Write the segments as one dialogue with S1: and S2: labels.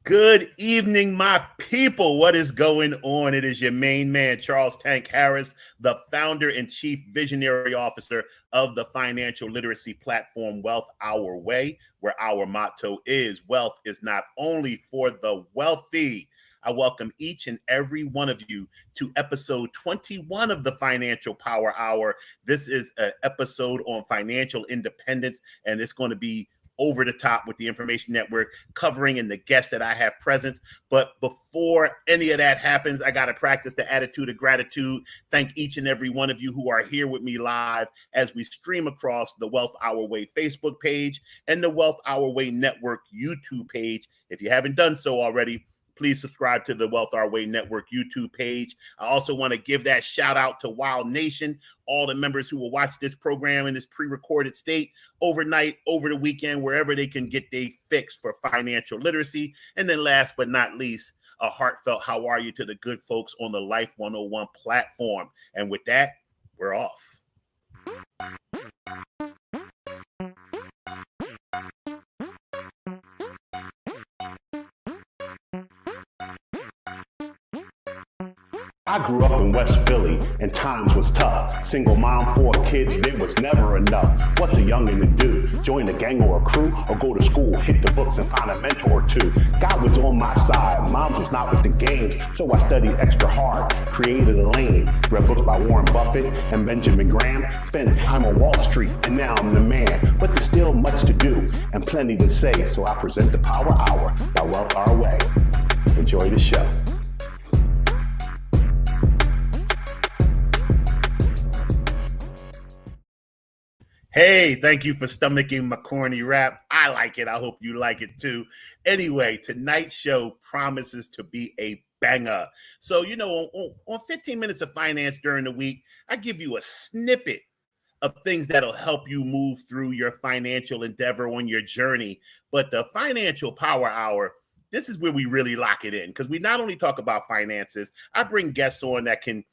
S1: Good evening, my people. What is going on? It is your main man, Charles Tank Harris, the founder and chief visionary officer of the financial literacy platform Wealth Our Way, where our motto is wealth is not only for the wealthy. I welcome each and every one of you to episode 21 of the Financial Power Hour. This is an episode on financial independence, and it's going to be over the top with the information that we're covering and the guests that I have present. But before any of that happens, I got to practice the attitude of gratitude. Thank each and every one of you who are here with me live as we stream across the Wealth Our Way Facebook page and the Wealth Our Way Network YouTube page. If you haven't done so already, please subscribe to the Wealth Our Way Network YouTube page. I also want to give that shout out to Wild Nation, all the members who will watch this program in this pre-recorded state overnight, over the weekend, wherever they can get their fix for financial literacy. And then last but not least, a heartfelt how are you to the good folks on the Life 101 platform. And with that, we're off.
S2: I grew up in West Philly, and times was tough. Single mom, 4 kids, there was never enough. What's a youngin' to do? Join a gang or a crew, or go to school, hit the books, and find a mentor or two. God was on my side, Mom's was not with the games, so I studied extra hard, created a lane. Read books by Warren Buffett and Benjamin Graham, spent time on Wall Street, and now I'm the man. But there's still much to do, and plenty to say, so I present the Power Hour by Wealth Our Way. Enjoy the show.
S1: Hey, thank you for stomaching my corny rap. I like it. I hope you like it too. Anyway, tonight's show promises to be a banger. So, on 15 Minutes of Finance during the week, I give you a snippet of things that'll help you move through your financial endeavor on your journey. But the Financial Power Hour, this is where we really lock it in, because we not only talk about finances, I bring guests on that can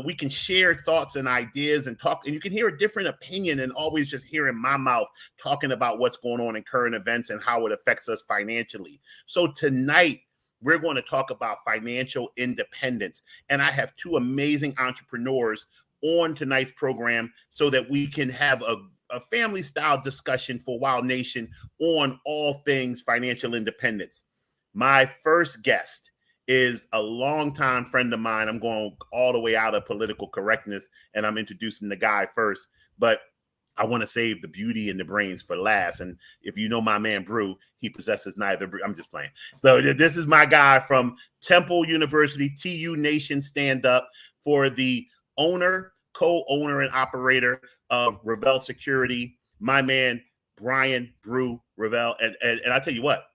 S1: we can share thoughts and ideas and talk, and you can hear a different opinion than always just hearing my mouth talking about what's going on in current events and how it affects us financially. So tonight, we're going to talk about financial independence. And I have 2 amazing entrepreneurs on tonight's program so that we can have a family style discussion for Wild Nation on all things financial independence. My first guest is a longtime friend of mine. I'm going all the way out of political correctness, and I'm introducing the guy first, but I want to save the beauty and the brains for last. And if you know my man, Bru, he possesses neither. I'm just playing. So this is my guy from Temple University, TU Nation Stand Up, for the owner, co-owner, and operator of Revel Security, my man, Bryan Bru Revel. And I tell you what,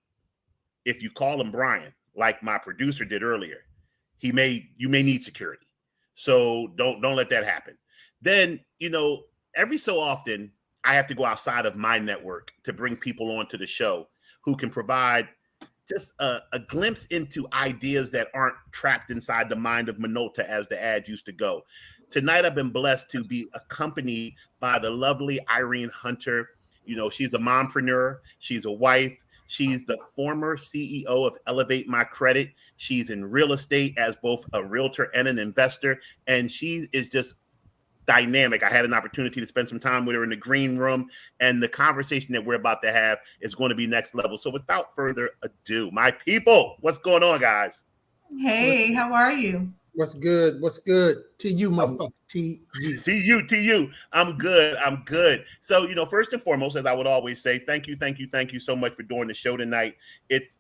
S1: if you call him Bryan, like my producer did earlier, you may need security. So don't let that happen. Then, every so often I have to go outside of my network to bring people onto the show who can provide just a glimpse into ideas that aren't trapped inside the mind of Minolta, as the ad used to go. Tonight, I've been blessed to be accompanied by the lovely Irene Hunter. She's a mompreneur. She's a wife. She's the former CEO of Elevate My Credit. She's in real estate as both a realtor and an investor. And she is just dynamic. I had an opportunity to spend some time with her in the green room, and the conversation that we're about to have is going to be next level. So without further ado, my people, what's going on, guys?
S3: Hey, how are you?
S4: What's good? What's good? To you, motherfucker. To
S1: you. I'm good. So, first and foremost, as I would always say, thank you so much for doing the show tonight. It's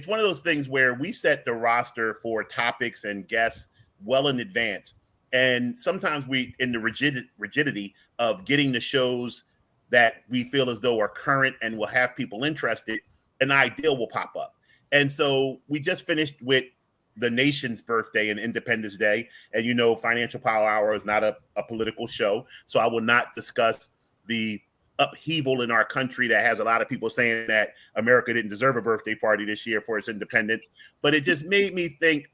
S1: one of those things where we set the roster for topics and guests well in advance. And sometimes we, in the rigidity of getting the shows that we feel as though are current and will have people interested, an idea will pop up. And so we just finished with the nation's birthday and Independence Day. And Financial Power Hour is not a political show. So I will not discuss the upheaval in our country that has a lot of people saying that America didn't deserve a birthday party this year for its independence. But it just made me think,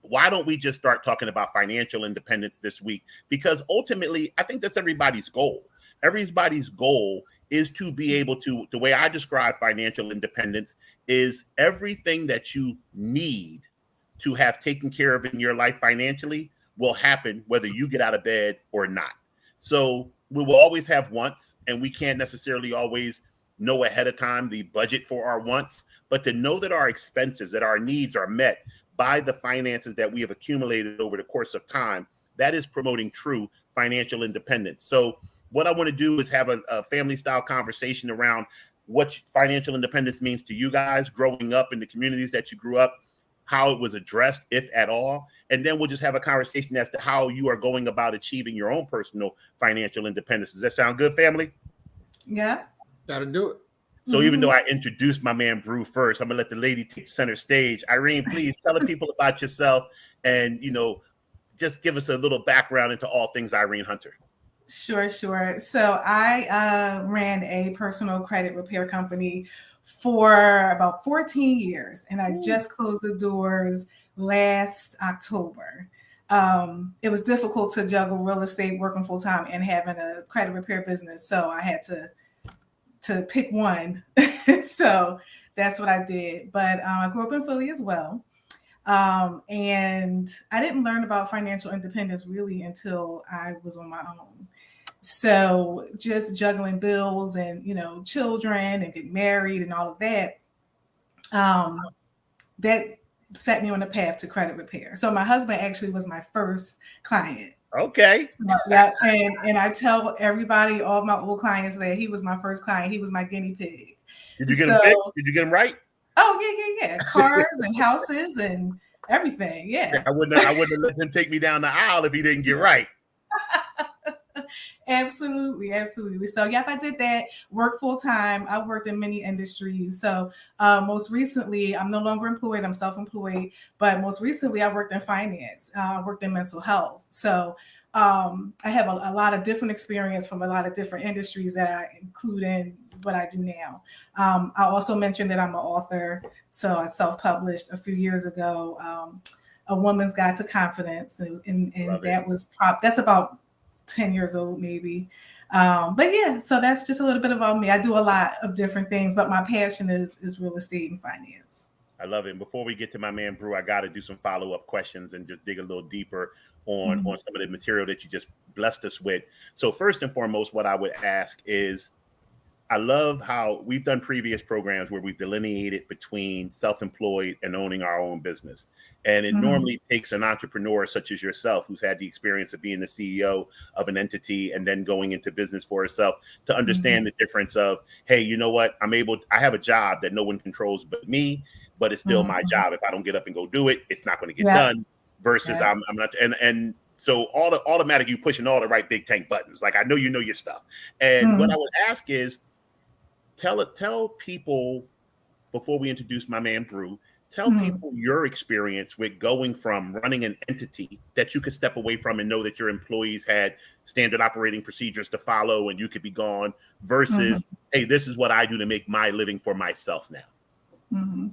S1: why don't we just start talking about financial independence this week? Because ultimately, I think that's everybody's goal. Everybody's goal is to be able to, the way I describe financial independence is everything that you need to have taken care of in your life financially will happen whether you get out of bed or not. So we will always have wants, and we can't necessarily always know ahead of time the budget for our wants, but to know that our expenses, that our needs are met by the finances that we have accumulated over the course of time, that is promoting true financial independence. So what I want to do is have a family style conversation around what financial independence means to you guys growing up in the communities that you grew up, how it was addressed, if at all. And then we'll just have a conversation as to how you are going about achieving your own personal financial independence. Does that sound good, family?
S3: Yeah.
S4: Gotta do it.
S1: So even though I introduced my man Bru first, I'm gonna let the lady take center stage. Irene, please tell the people about yourself and, just give us a little background into all things Irene Hunter.
S3: Sure. So I ran a personal credit repair company for about 14 years, and I just closed the doors last October. It was difficult to juggle real estate, working full time, and having a credit repair business. So I had to pick one. So that's what I did. But I grew up in Philly as well. And I didn't learn about financial independence really until I was on my own. So just juggling bills and, children and getting married and all of that, that set me on the path to credit repair. So my husband actually was my first client.
S1: Okay.
S3: So, yeah. And I tell everybody, all my old clients, that he was my first client. He was my guinea pig.
S1: Did you get him fixed? Did you get him right?
S3: Oh, yeah. Cars and houses and everything. Yeah.
S1: I wouldn't have let him take me down the aisle if he didn't get right.
S3: Absolutely. So, yep, I did that. Worked full time. I worked in many industries. So, most recently, I'm no longer employed. I'm self-employed. But most recently, I worked in finance. I worked in mental health. So, I have a lot of different experience from a lot of different industries that I include in what I do now. I also mentioned that I'm an author. So, I self-published a few years ago, A Woman's Guide to Confidence, and that's about 10 years old, maybe. But yeah, so that's just a little bit about me. I do a lot of different things, but my passion is real estate and finance.
S1: I love it. And before we get to my man Bru, I got to do some follow-up questions and just dig a little deeper on some of the material that you just blessed us with. So first and foremost, what I would ask is, I love how we've done previous programs where we've delineated between self-employed and owning our own business. And it normally takes an entrepreneur such as yourself, who's had the experience of being the CEO of an entity and then going into business for herself, to understand the difference of, hey, you know what? I have a job that no one controls but me, but it's still my job. If I don't get up and go do it, it's not going to get done. Versus I'm not, and so automatic, you pushing all the right big tank buttons. Like, I know you know your stuff. And what I would ask is, tell people, before we introduce my man Bru, tell people your experience with going from running an entity that you could step away from and know that your employees had standard operating procedures to follow and you could be gone, versus, hey, this is what I do to make my living for myself now.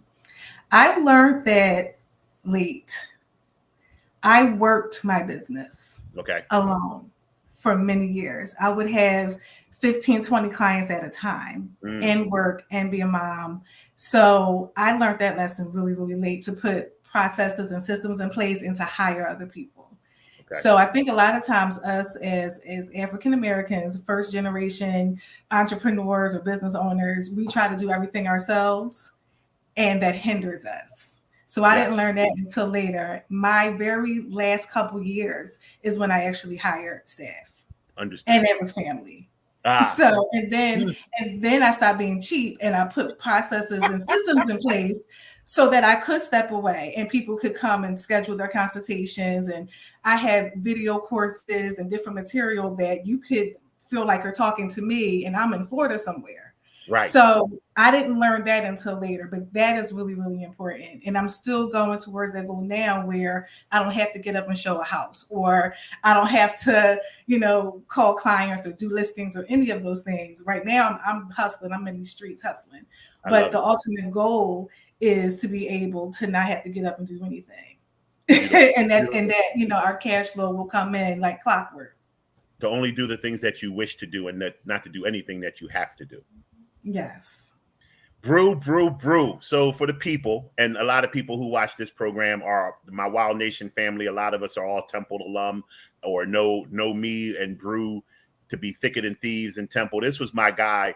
S3: I learned that late. I worked my business alone for many years. I would have 15, 20 clients at a time and work and be a mom. So I learned that lesson really, really late, to put processes and systems in place and to hire other people. So I think a lot of times us as African Americans, first generation entrepreneurs or business owners, we try to do everything ourselves, and that hinders us. So I didn't learn that until later. My very last couple years is when I actually hired staff.
S1: Understand.
S3: And it was family. So, and then I stopped being cheap, and I put processes and systems in place so that I could step away and people could come and schedule their consultations. And I had video courses and different material that you could feel like you're talking to me, and I'm in Florida somewhere.
S1: Right.
S3: So I didn't learn that until later, but that is really, really important. And I'm still going towards that goal now, where I don't have to get up and show a house, or I don't have to, call clients or do listings or any of those things. Right now I'm hustling. I'm in these streets hustling. But the ultimate goal is to be able to not have to get up and do anything. and that our cash flow will come in like clockwork.
S1: to only do the things that you wish to do and not to do anything that you have to do.
S3: Yes.
S1: Bru. So for the people, and a lot of people who watch this program are my Wild Nation family. A lot of us are all Temple alum or know me and Bru to be thicker than thieves in Temple. This was my guy.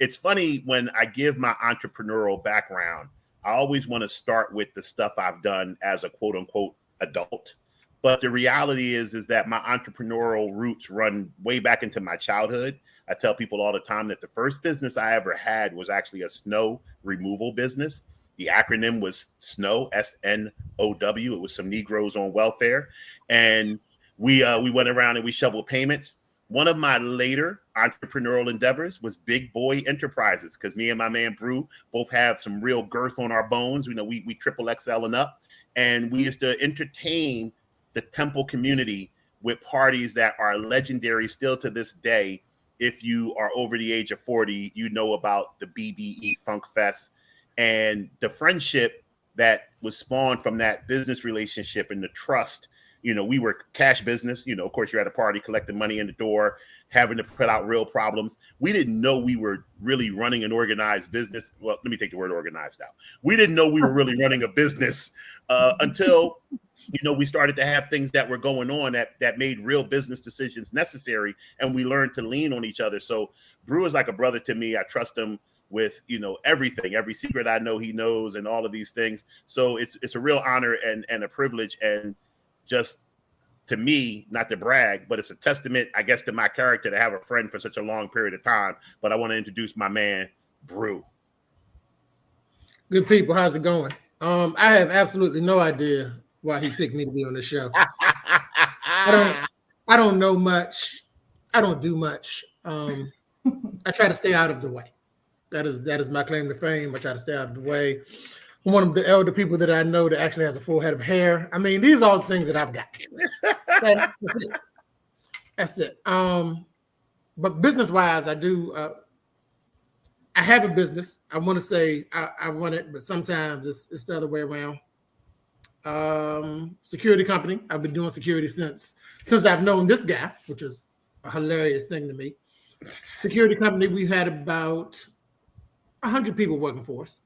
S1: It's funny when I give my entrepreneurial background, I always want to start with the stuff I've done as a quote unquote adult. But the reality is that my entrepreneurial roots run way back into my childhood. I tell people all the time that the first business I ever had was actually a snow removal business. The acronym was SNOW, SNOW. It was some Negroes on welfare. And we went around and we shoveled payments. One of my later entrepreneurial endeavors was Big Boy Enterprises, because me and my man Bru both have some real girth on our bones. You know, we triple XL and up. And we used to entertain the Temple community with parties that are legendary still to this day. If you are over the age of 40, you know about the BBE Funk Fest and the friendship that was spawned from that business relationship and the trust. You know, we were cash business. You know, of course, you're at a party collecting money in the door, having to put out real problems. We didn't know we were really running an organized business. Well, let me take the word organized out. We didn't know we were really running a business until, you know, we started to have things that were going on that made real business decisions necessary, and we learned to lean on each other. So Bru is like a brother to me. I trust him with, you know, everything, every secret I know he knows, and all of these things. So it's a real honor and a privilege, and just to me, not to brag, but it's a testament, I guess, to my character to have a friend for such a long period of time. But I want to introduce my man, Bru.
S4: Good people, how's it going? I have absolutely no idea why he picked me to be on the show. I don't know much. I don't do much. I try to stay out of the way. That is my claim to fame. I try to stay out of the way. I'm one of the elder people that I know that actually has a full head of hair. I mean, these are all the things that I've got. That's it. But business-wise, I do. I have a business. I want to say I run it, but sometimes it's the other way around. Security company. I've been doing security since I've known this guy, which is a hilarious thing to me. Security company. We've had about 100 people working for us.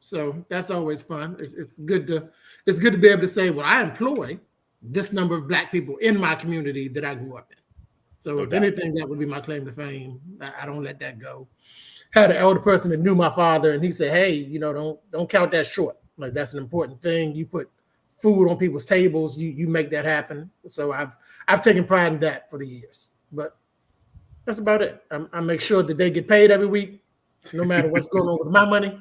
S4: So that's always fun. It's good to be able to say, well, I employ this number of Black people in my community that I grew up in. So if anything, that would be my claim to fame. I don't let that go. Had an elder person that knew my father, and he said, hey, you know, don't count that short. Like, that's an important thing. You put food on people's tables, you make that happen. So I've taken pride in that for the years. But that's about it. I make sure that they get paid every week, no matter what's going on with my money.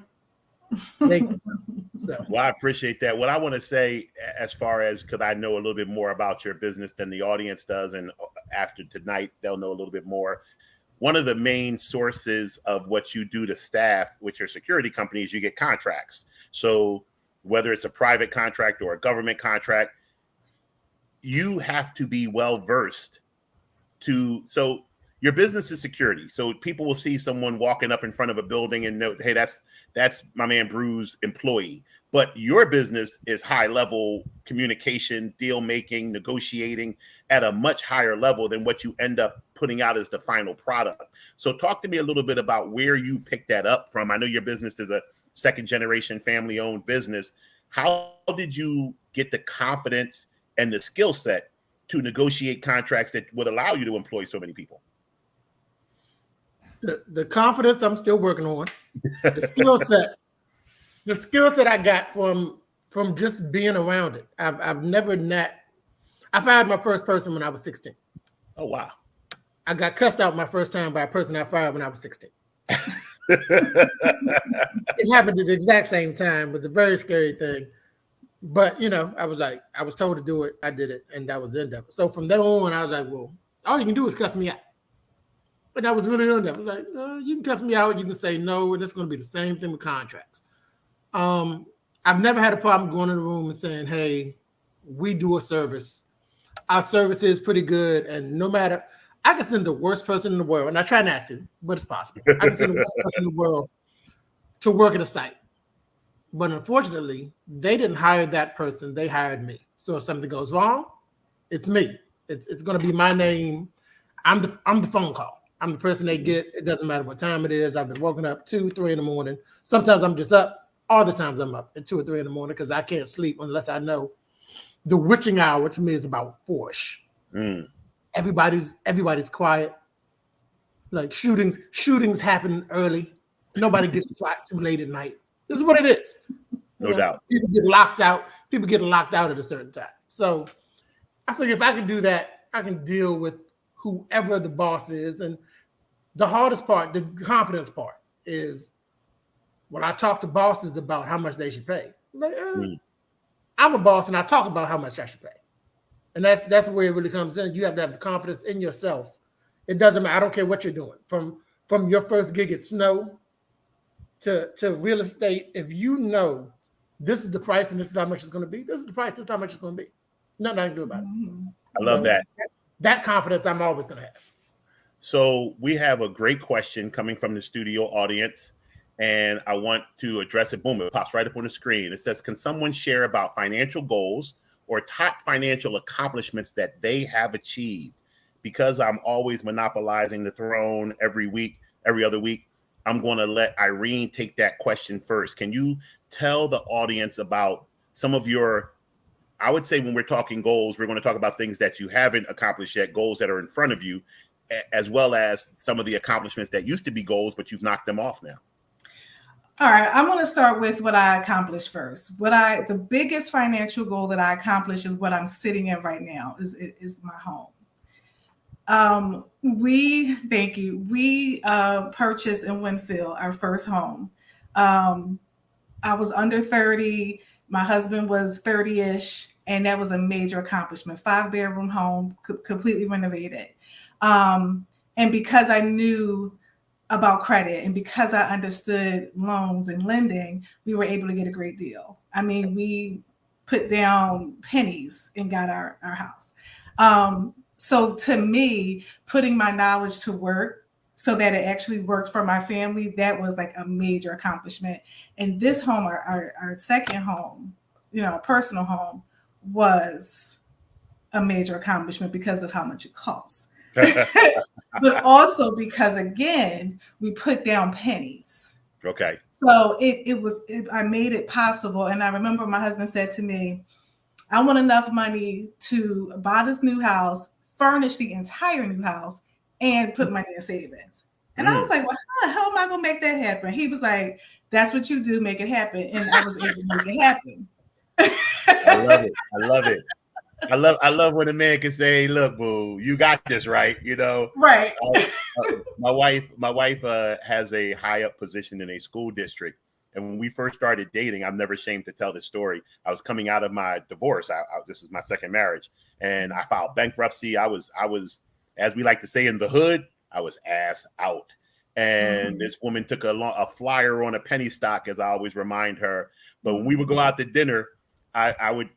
S1: Well, I appreciate that. What I want to say, as far as, because I know a little bit more about your business than the audience does, and after tonight, they'll know a little bit more. One of the main sources of what you do to staff with your security company is you get contracts. So whether it's a private contract or a government contract, you have to be well versed so your business is security. So people will see someone walking up in front of a building and know, hey, that's my man Bru's employee. But your business is high level communication, deal making, negotiating at a much higher level than what you end up putting out as the final product. So talk to me a little bit about where you picked that up from. I know your business is a second generation family owned business. How did you get the confidence and the skill set to negotiate contracts that would allow you to employ so many people?
S4: The confidence I'm still working on. The skill set I got from just being around it. I fired my first person when I was 16.
S1: Oh, wow.
S4: I got cussed out my first time by a person I fired when I was 16. It happened at the exact same time. It was a very scary thing. But, you know, I was told to do it. I did it, and that was the end of it. So from then on, I was like, well, all you can do is cuss me out. But that was really doing that. I was like, you can cuss me out, you can say no, and it's going to be the same thing with contracts. I've never had a problem going in the room and saying, hey, we do a service. Our service is pretty good, and no matter, I can send the worst person in the world, and I try not to, but it's possible. I can send the worst person in the world to work at a site. But unfortunately, they didn't hire that person. They hired me. So if something goes wrong, it's me. It's going to be my name I'm the phone call. I'm the person they get. It doesn't matter what time it is. I've been woken up 2, 3 in the morning. Sometimes I'm just up. All the times I'm up at 2 or 3 in the morning because I can't sleep unless I know the witching hour to me is about 4-ish. Everybody's quiet. Like shootings happen early. Nobody gets shot too late at night. This is what it is.
S1: No doubt.
S4: People get locked out. People get locked out at a certain time. So I figure if I can do that, I can deal with whoever the boss is. And the hardest part, the confidence part, is when I talk to bosses about how much they should pay. Like, I'm a boss and I talk about how much I should pay. And that's where it really comes in. You have to have the confidence in yourself. It doesn't matter. I don't care what you're doing. From your first gig at Snow to real estate, if you know this is the price and this is how much it's going to be, this is the price, this is how much it's going to be. Nothing I can do about it.
S1: I love that.
S4: That confidence I'm always going to have.
S1: So we have a great question coming from the studio audience, and I want to address it. Boom, it pops right up on the screen. It says, can someone share about financial goals or top financial accomplishments that they have achieved? Because I'm always monopolizing the throne every other week, I'm going to let Irene take that question first. Can you tell the audience about some of your, I would say when we're talking goals, we're going to talk about things that you haven't accomplished yet, goals that are in front of you, as well as some of the accomplishments that used to be goals, but you've knocked them off now.
S3: All right, I'm going to start with what I accomplished first. The biggest financial goal that I accomplished is what I'm sitting in right now, is my home. We purchased in Winfield our first home. I was under 30. My husband was 30-ish, and that was a major accomplishment. 5-bedroom home, completely renovated. And because I knew about credit and because I understood loans and lending, we were able to get a great deal. I mean, we put down pennies and got our house. So to me, putting my knowledge to work so that it actually worked for my family, that was like a major accomplishment. And this home, our second home, our personal home, was a major accomplishment because of how much it costs. But also because, again, we put down pennies.
S1: Okay.
S3: So I made it possible. And I remember my husband said to me, I want enough money to buy this new house, furnish the entire new house, and put money in savings. And I was like, well, how the hell am I going to make that happen? He was like, that's what you do, make it happen. And I was able to make it happen.
S1: I love it. I love it. I love when a man can say, look, boo, you got this, right?
S3: Right.
S1: My wife has a high up position in a school district. And when we first started dating, I'm never ashamed to tell this story. I was coming out of my divorce. This is my second marriage, and I filed bankruptcy. I was, as we like to say in the hood, I was ass out. And this woman took a flyer on a penny stock, as I always remind her. But when we would go out to dinner, I would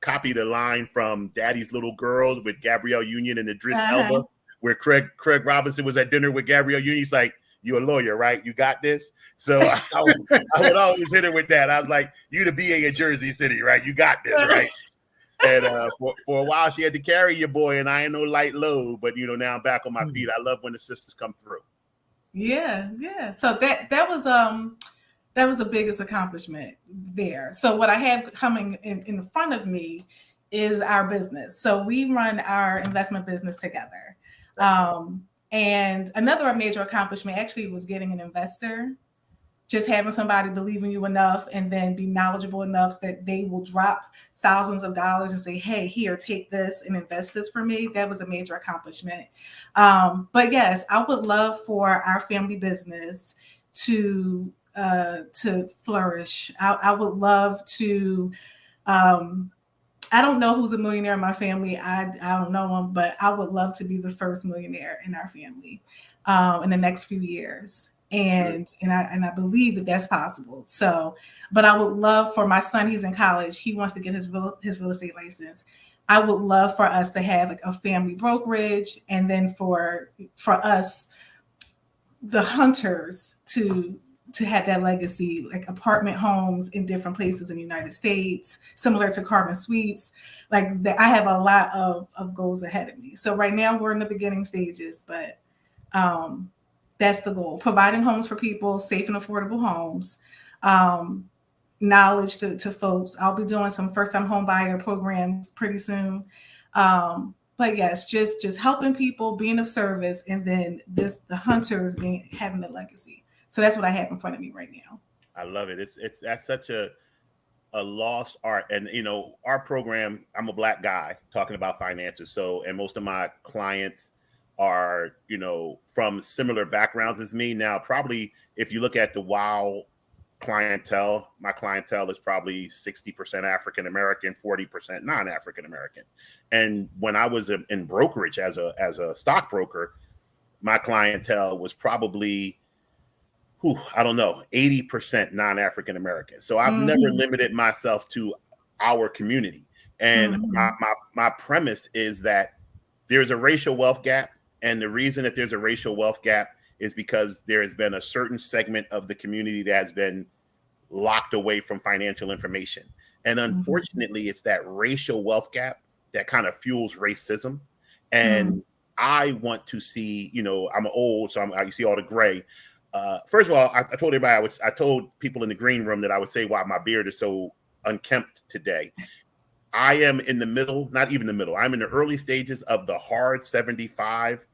S1: copy the line from Daddy's Little Girls with Gabrielle Union and Idris Elba, where Craig Robinson was at dinner with Gabrielle Union. He's like, you're a lawyer, right? You got this. So I would always hit her with that. I was like, you the BA in Jersey City, right? You got this, right? And for a while, she had to carry your boy, and I ain't no light load. But now I'm back on my feet. I love when the sisters come through.
S3: Yeah. So that was the biggest accomplishment there. So what I have coming in front of me is our business. So we run our investment business together. And another major accomplishment actually was getting an investor, just having somebody believe in you enough and then be knowledgeable enough that they will drop thousands of dollars and say, hey, here, take this and invest this for me. That was a major accomplishment. But yes, I would love for our family business to flourish. I would love to, I don't know who's a millionaire in my family. I don't know him, but I would love to be the first millionaire in our family in the next few years. And I believe that that's possible. So, but I would love for my son, he's in college. He wants to get his real estate license. I would love for us to have a family brokerage, and then for us, the hunters, to to have that legacy, like apartment homes in different places in the United States, similar to Carbon Suites. Like that, I have a lot of goals ahead of me. So right now we're in the beginning stages, but that's the goal: providing homes for people, safe and affordable homes. Knowledge to folks. I'll be doing some first-time home buyer programs pretty soon. But yes, just helping people, being of service, and then the hunters having the legacy. So that's what I have in front of me right now.
S1: I love it. That's such a lost art. And our program, I'm a Black guy talking about finances. So, and most of my clients are, from similar backgrounds as me. Now, probably if you look at the WOW clientele, my clientele is probably 60% African American, 40% non-African American. And when I was in brokerage as a stockbroker, my clientele was probably, I don't know, 80% non-African American. So I've never limited myself to our community. And my premise is that there's a racial wealth gap. And the reason that there's a racial wealth gap is because there has been a certain segment of the community that has been locked away from financial information. And unfortunately, it's that racial wealth gap that kind of fuels racism. And I want to see, I'm old, so I see all the gray. First of all, I told everybody, I told people in the green room that I would say why my beard is so unkempt today. I am in the middle, not even the middle. I'm in the early stages of the hard 75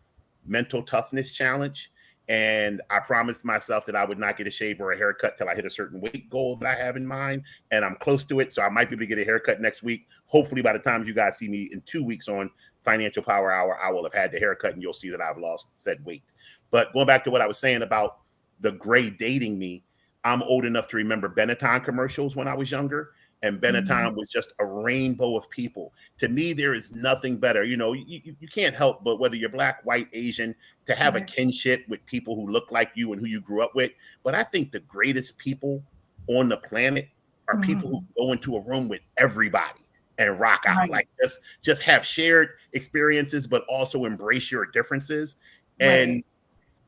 S1: mental toughness challenge. And I promised myself that I would not get a shave or a haircut till I hit a certain weight goal that I have in mind. And I'm close to it. So I might be able to get a haircut next week. Hopefully by the time you guys see me in 2 weeks on Financial Power Hour, I will have had the haircut and you'll see that I've lost said weight. But going back to what I was saying about the gray dating me, I'm old enough to remember Benetton commercials when I was younger. And Benetton was just a rainbow of people. To me, there is nothing better. You can't help but, whether you're Black, white, Asian, to have a kinship with people who look like you and who you grew up with. But I think the greatest people on the planet are people who go into a room with everybody and rock out. Like just have shared experiences, but also embrace your differences. And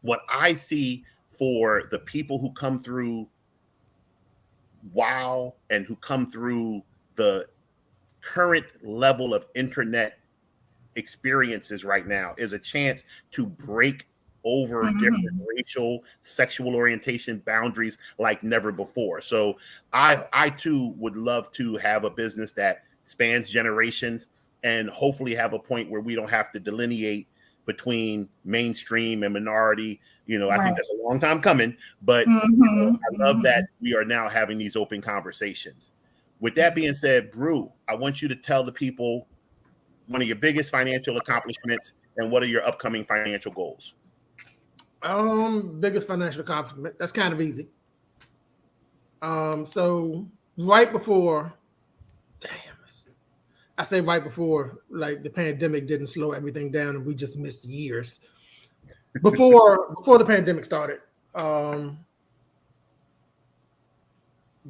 S1: what I see for the people who come through WOW and who come through the current level of internet experiences right now is a chance to break over different racial, sexual orientation boundaries like never before. So I too would love to have a business that spans generations and hopefully have a point where we don't have to delineate between mainstream and minority. I think that's a long time coming, but I love that we are now having these open conversations. With that being said, Bru, I want you to tell the people one of your biggest financial accomplishments and what are your upcoming financial goals?
S4: Biggest financial accomplishment. That's kind of easy. So right before, I say right before, like the pandemic didn't slow everything down and we just missed years. Before the pandemic started,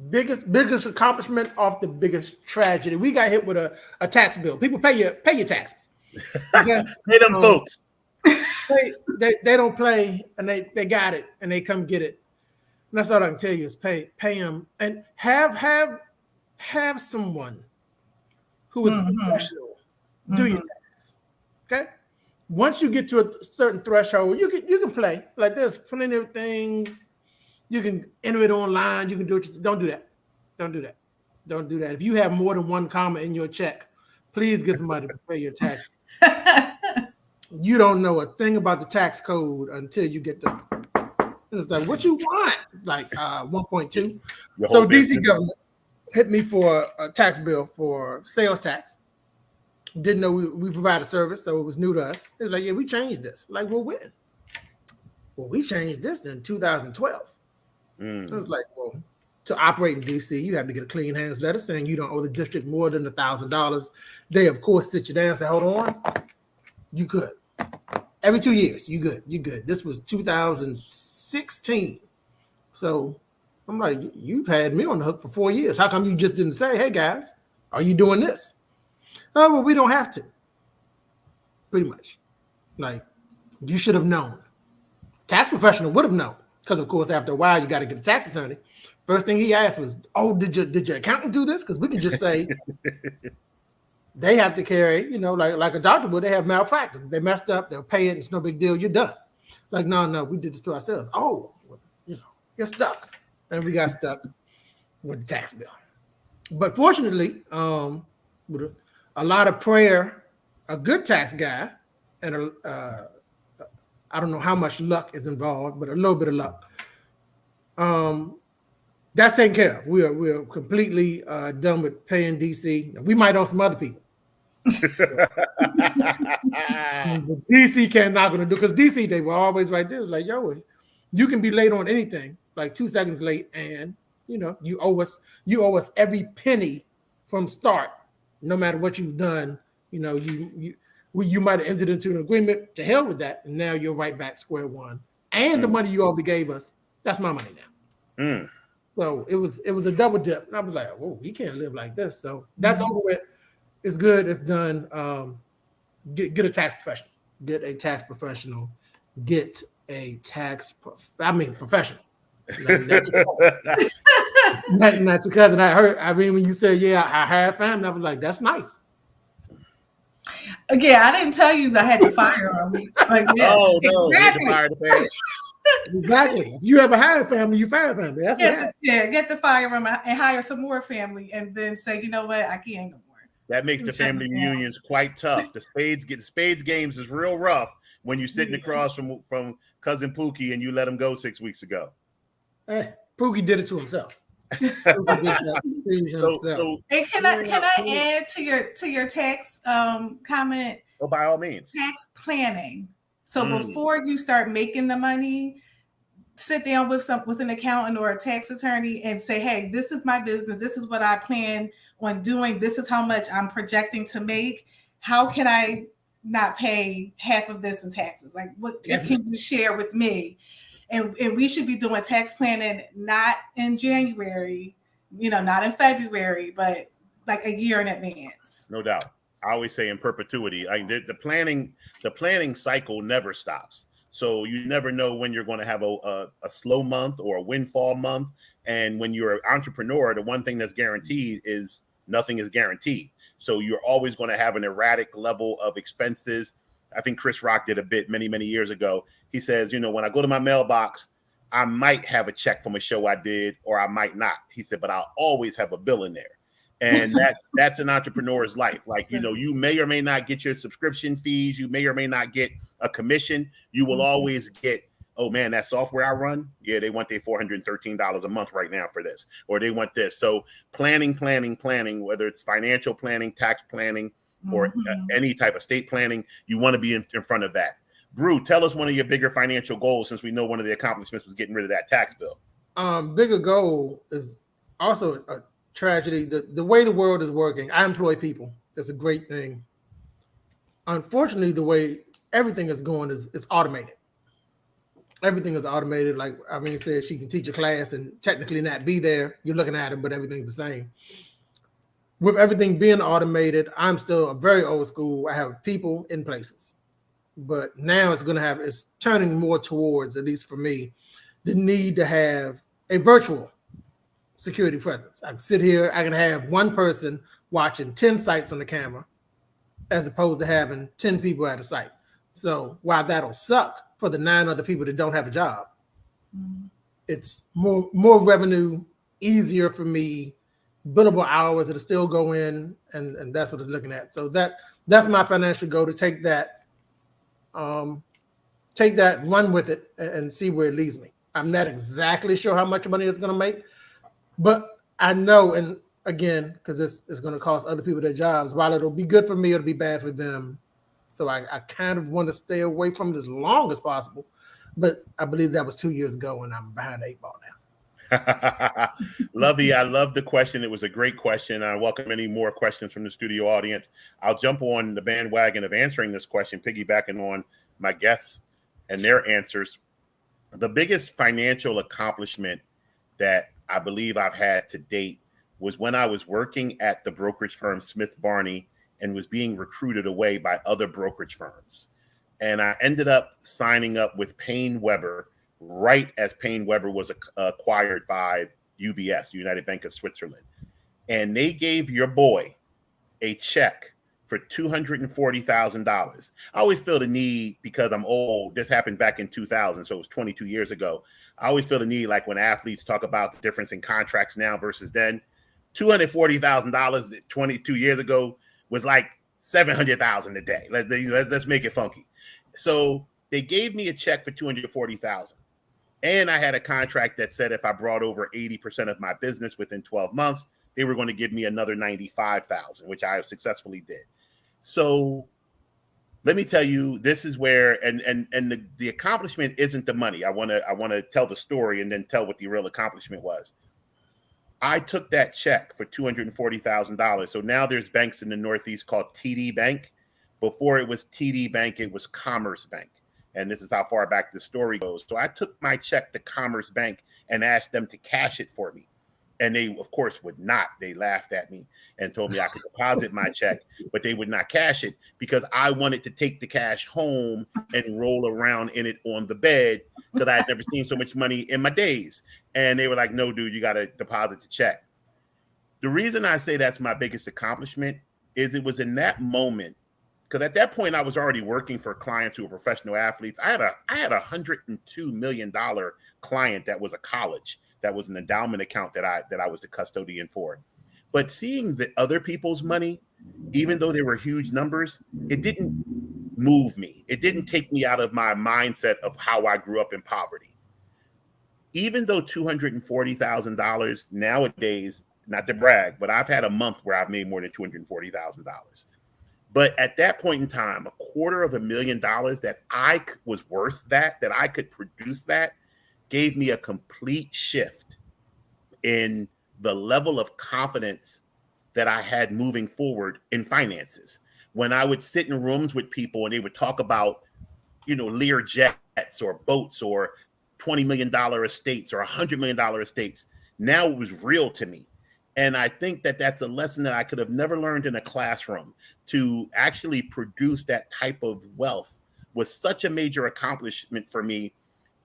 S4: biggest accomplishment off the biggest tragedy. We got hit with a tax bill. People pay your taxes. Okay?
S1: Pay them folks.
S4: They don't play, and they got it, and they come get it. And that's all I can tell you is pay them, and have someone who is professional do your taxes. Okay. Once you get to a certain threshold, you can play. Like there's plenty of things you can enter it online. You can do it. Don't do that. Don't do that. Don't do that. If you have more than one comma in your check, please get somebody to pay your tax. You don't know a thing about the tax code until you get the. It's like, what you want? It's like 1.2. So DC government hit me for a tax bill for sales tax. Didn't know we provide a service, so it was new to us. It's like, yeah, we changed this. Like, well, when? Well, we changed this in 2012. It was like, well, to operate in DC, you have to get a clean hands letter saying you don't owe the district more than $1,000. They, of course, sit you down and say, hold on, you good. Every 2 years, you good. This was 2016. So I'm like, you've had me on the hook for 4 years. How come you just didn't say, hey, guys, are you doing this? Oh, well, we don't have to. Pretty much. Like, you should have known. Tax professional would have known. because of course after a while you got to get a tax attorney. First thing he asked was, "Oh, did your accountant do this?" Because we can just say they have to carry, like a doctor would. They have malpractice. They messed up. They'll pay it. It's no big deal. You're done. Like, no, we did this to ourselves. Oh, you're stuck, and we got stuck with the tax bill. But fortunately, with a lot of prayer, a good tax guy, and I don't know how much luck is involved, but a little bit of luck. That's taken care of. We are completely done with paying DC. We might owe some other people. DC not going to do, because DC, they were always right there. It's like, yo, you can be late on anything, like 2 seconds late, and you owe us every penny from start, no matter what you've done. You might have entered into an agreement. To hell with that, and now you're right back square one. And the money you already gave us, that's my money now. So it was a double dip, and I was like, "Whoa, we can't live like this." So that's over with. It's good. It's done. Get a tax professional. Get a tax professional. Get a tax. Professional. Not your cousin. I heard. I mean, when you said, "Yeah, I hired family," I was like, "That's nice."
S3: Again, I didn't tell you I had to fire him. Like, yeah,
S1: oh no, exactly. You had to fire the
S4: Exactly. If you ever hire family, you fire family. That's
S3: get the fire him and hire some more family, and then say, you know what, I can't no more.
S1: That makes the family reunions quite tough. The spades games is real rough when you're sitting across from cousin Pookie and you let him go 6 weeks ago.
S4: Hey, Pookie did it to himself.
S3: And can I add to your tax comment?
S1: Oh, by all means.
S3: Tax planning. So before you start making the money, sit down with an accountant or a tax attorney and say, "Hey, this is my business. This is what I plan on doing. This is how much I'm projecting to make. How can I not pay half of this in taxes? Like, what can you share with me?" And we should be doing tax planning not in January, not in February, but like a year in advance.
S1: No doubt. I always say in perpetuity. The planning cycle never stops. So you never know when you're going to have a slow month or a windfall month. And when you're an entrepreneur, the one thing that's guaranteed is nothing is guaranteed. So you're always going to have an erratic level of expenses. I think Chris Rock did a bit many, many years ago. He says, when I go to my mailbox, I might have a check from a show I did, or I might not. He said, but I'll always have a bill in there. And that's an entrepreneur's life. Like, you may or may not get your subscription fees. You may or may not get a commission. You will always get, oh man, that software I run, yeah, they want their $413 a month right now for this, or they want this. So planning, whether it's financial planning, tax planning, or any type of estate planning, you want to be in front of that. Bru, tell us one of your bigger financial goals, since we know one of the accomplishments was getting rid of that tax bill.
S4: Bigger goal is also a tragedy. The way the world is working, I employ people. That's a great thing. Unfortunately, the way everything is going is automated. Everything is automated. Like Irene said, she can teach a class and technically not be there. You're looking at it, but everything's the same. With everything being automated, I'm still a very old school. I have people in places. But now it's turning more towards, at least for me, the need to have a virtual security presence. I can sit here, I can have one person watching 10 sites on the camera, as opposed to having 10 people at a site. So while that'll suck for the 9 other people that don't have a job, it's more revenue, easier for me, billable hours that'll still go in, and that's what it's looking at. So that's my financial goal, to take that, run with it, and see where it leads me. I'm not exactly sure how much money it's going to make, but I know, and again, because this is going to cost other people their jobs, while it'll be good for me, it'll be bad for them. So I kind of want to stay away from it as long as possible. But I believe that was 2 years ago, and I'm behind the 8 ball now.
S1: Lovey, I love the question. It was a great question. I welcome any more questions from the studio audience. I'll jump on the bandwagon of answering this question, piggybacking on my guests and their answers. The biggest financial accomplishment that I believe I've had to date was when I was working at the brokerage firm Smith Barney and was being recruited away by other brokerage firms. And I ended up signing up with Payne Weber, right as Payne Weber was acquired by UBS, United Bank of Switzerland. And they gave your boy a check for $240,000. I always feel the need, because I'm old, this happened back in 2000, so it was 22 years ago. I always feel the need, like when athletes talk about the difference in contracts now versus then, $240,000 22 years ago was like $700,000 a day. Let's make it funky. So they gave me a check for $240,000. And I had a contract that said if I brought over 80% of my business within 12 months, they were going to give me another $95,000, which I successfully did. So let me tell you, this is where, and the accomplishment isn't the money. I want to tell the story and then tell what the real accomplishment was. I took that check for $240,000. So now there's banks in the Northeast called TD Bank. Before it was TD Bank, it was Commerce Bank. And this is how far back the story goes. So I took my check to Commerce Bank and asked them to cash it for me. And they, of course, would not. They laughed at me and told me I could deposit my check, but they would not cash it because I wanted to take the cash home and roll around in it on the bed, because I had never seen so much money in my days. And they were like, no, dude, you got to deposit the check. The reason I say that's my biggest accomplishment is it was in that moment, because at that point I was already working for clients who were professional athletes. I had a $102 million client that was a college, that was an endowment account that I was the custodian for. But seeing the other people's money, even though they were huge numbers, it didn't move me. It didn't take me out of my mindset of how I grew up in poverty. Even though $240,000 nowadays, not to brag, but I've had a month where I've made more than $240,000. But at that point in time, $250,000 that I was worth that I could produce that, gave me a complete shift in the level of confidence that I had moving forward in finances. When I would sit in rooms with people and they would talk about, Lear jets or boats or $20 million estates or $100 million estates, now it was real to me. And I think that that's a lesson that I could have never learned in a classroom. To actually produce that type of wealth was such a major accomplishment for me.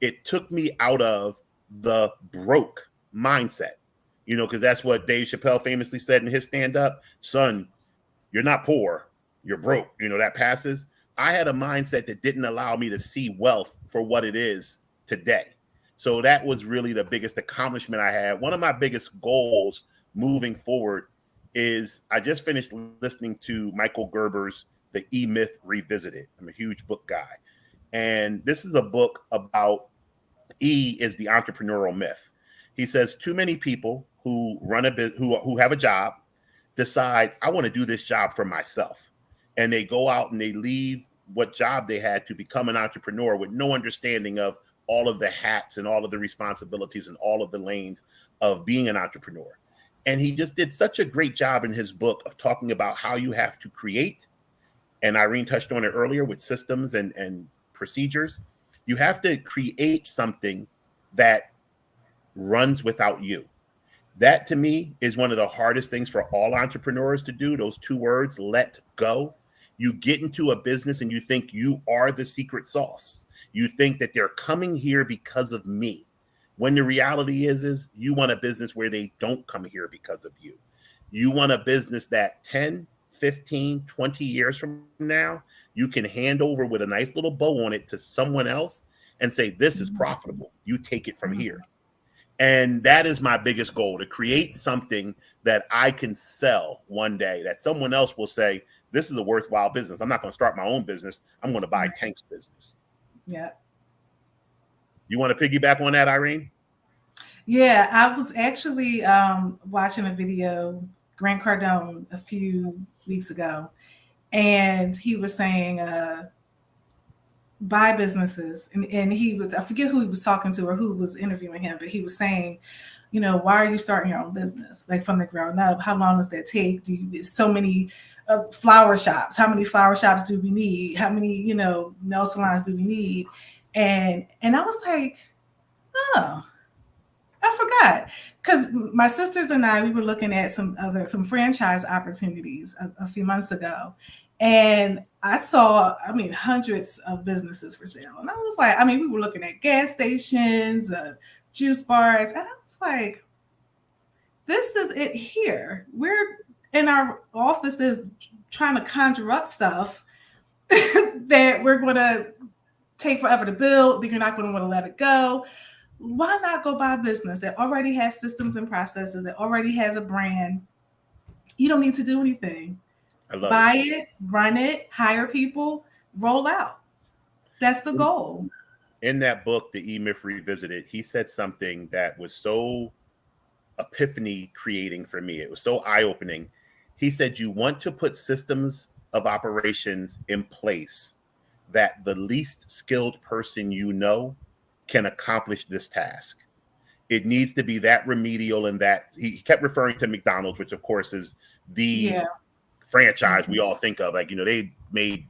S1: It took me out of the broke mindset, because that's what Dave Chappelle famously said in his stand-up. Son, you're not poor, you're broke. That passes. I had a mindset that didn't allow me to see wealth for what it is today. So that was really the biggest accomplishment I had. One of my biggest goals moving forward is I just finished listening to Michael Gerber's The E-Myth Revisited. I'm a huge book guy. And this is a book about E is the entrepreneurial myth. He says too many people who run a business, who have a job, decide I want to do this job for myself. And they go out and they leave what job they had to become an entrepreneur with no understanding of all of the hats and all of the responsibilities and all of the lanes of being an entrepreneur. And he just did such a great job in his book of talking about how you have to create. And Irene touched on it earlier with systems and procedures. You have to create something that runs without you. That to me is one of the hardest things for all entrepreneurs to do. Those two words, let go. You get into a business and you think you are the secret sauce. You think that they're coming here because of me. When the reality is you want a business where they don't come here because of you. You want a business that 10, 15, 20 years from now, you can hand over with a nice little bow on it to someone else and say, this is profitable. You take it from here. And that is my biggest goal, to create something that I can sell one day, that someone else will say, this is a worthwhile business. I'm not going to start my own business. I'm going to buy Tank's business.
S3: Yeah.
S1: You want to piggyback on that, Irene?
S3: Yeah, I was actually watching a video, Grant Cardone, a few weeks ago, and he was saying buy businesses. And he was, I forget who he was talking to or who was interviewing him, but he was saying, why are you starting your own business? Like from the ground up, how long does that take? So many flower shops. How many flower shops do we need? How many, nail salons do we need? And I was like, oh, I forgot, because my sisters and I, we were looking at some franchise opportunities a few months ago. And I saw, hundreds of businesses for sale. And I was like, we were looking at gas stations, juice bars. And I was like, this is it here. We're in our offices trying to conjure up stuff that we're going to take forever to build, that you're not going to want to let it go. Why not go buy a business that already has systems and processes, that already has a brand? You don't need to do anything. Buy it, run it, hire people, roll out. That's the goal.
S1: In that book, The E-Myth Revisited, he said something that was so epiphany creating for me. It was so eye-opening. He said, you want to put systems of operations in place that the least skilled person you know can accomplish this task. It needs to be that remedial, and that he kept referring to McDonald's, which of course is the franchise we all think of. Like, they made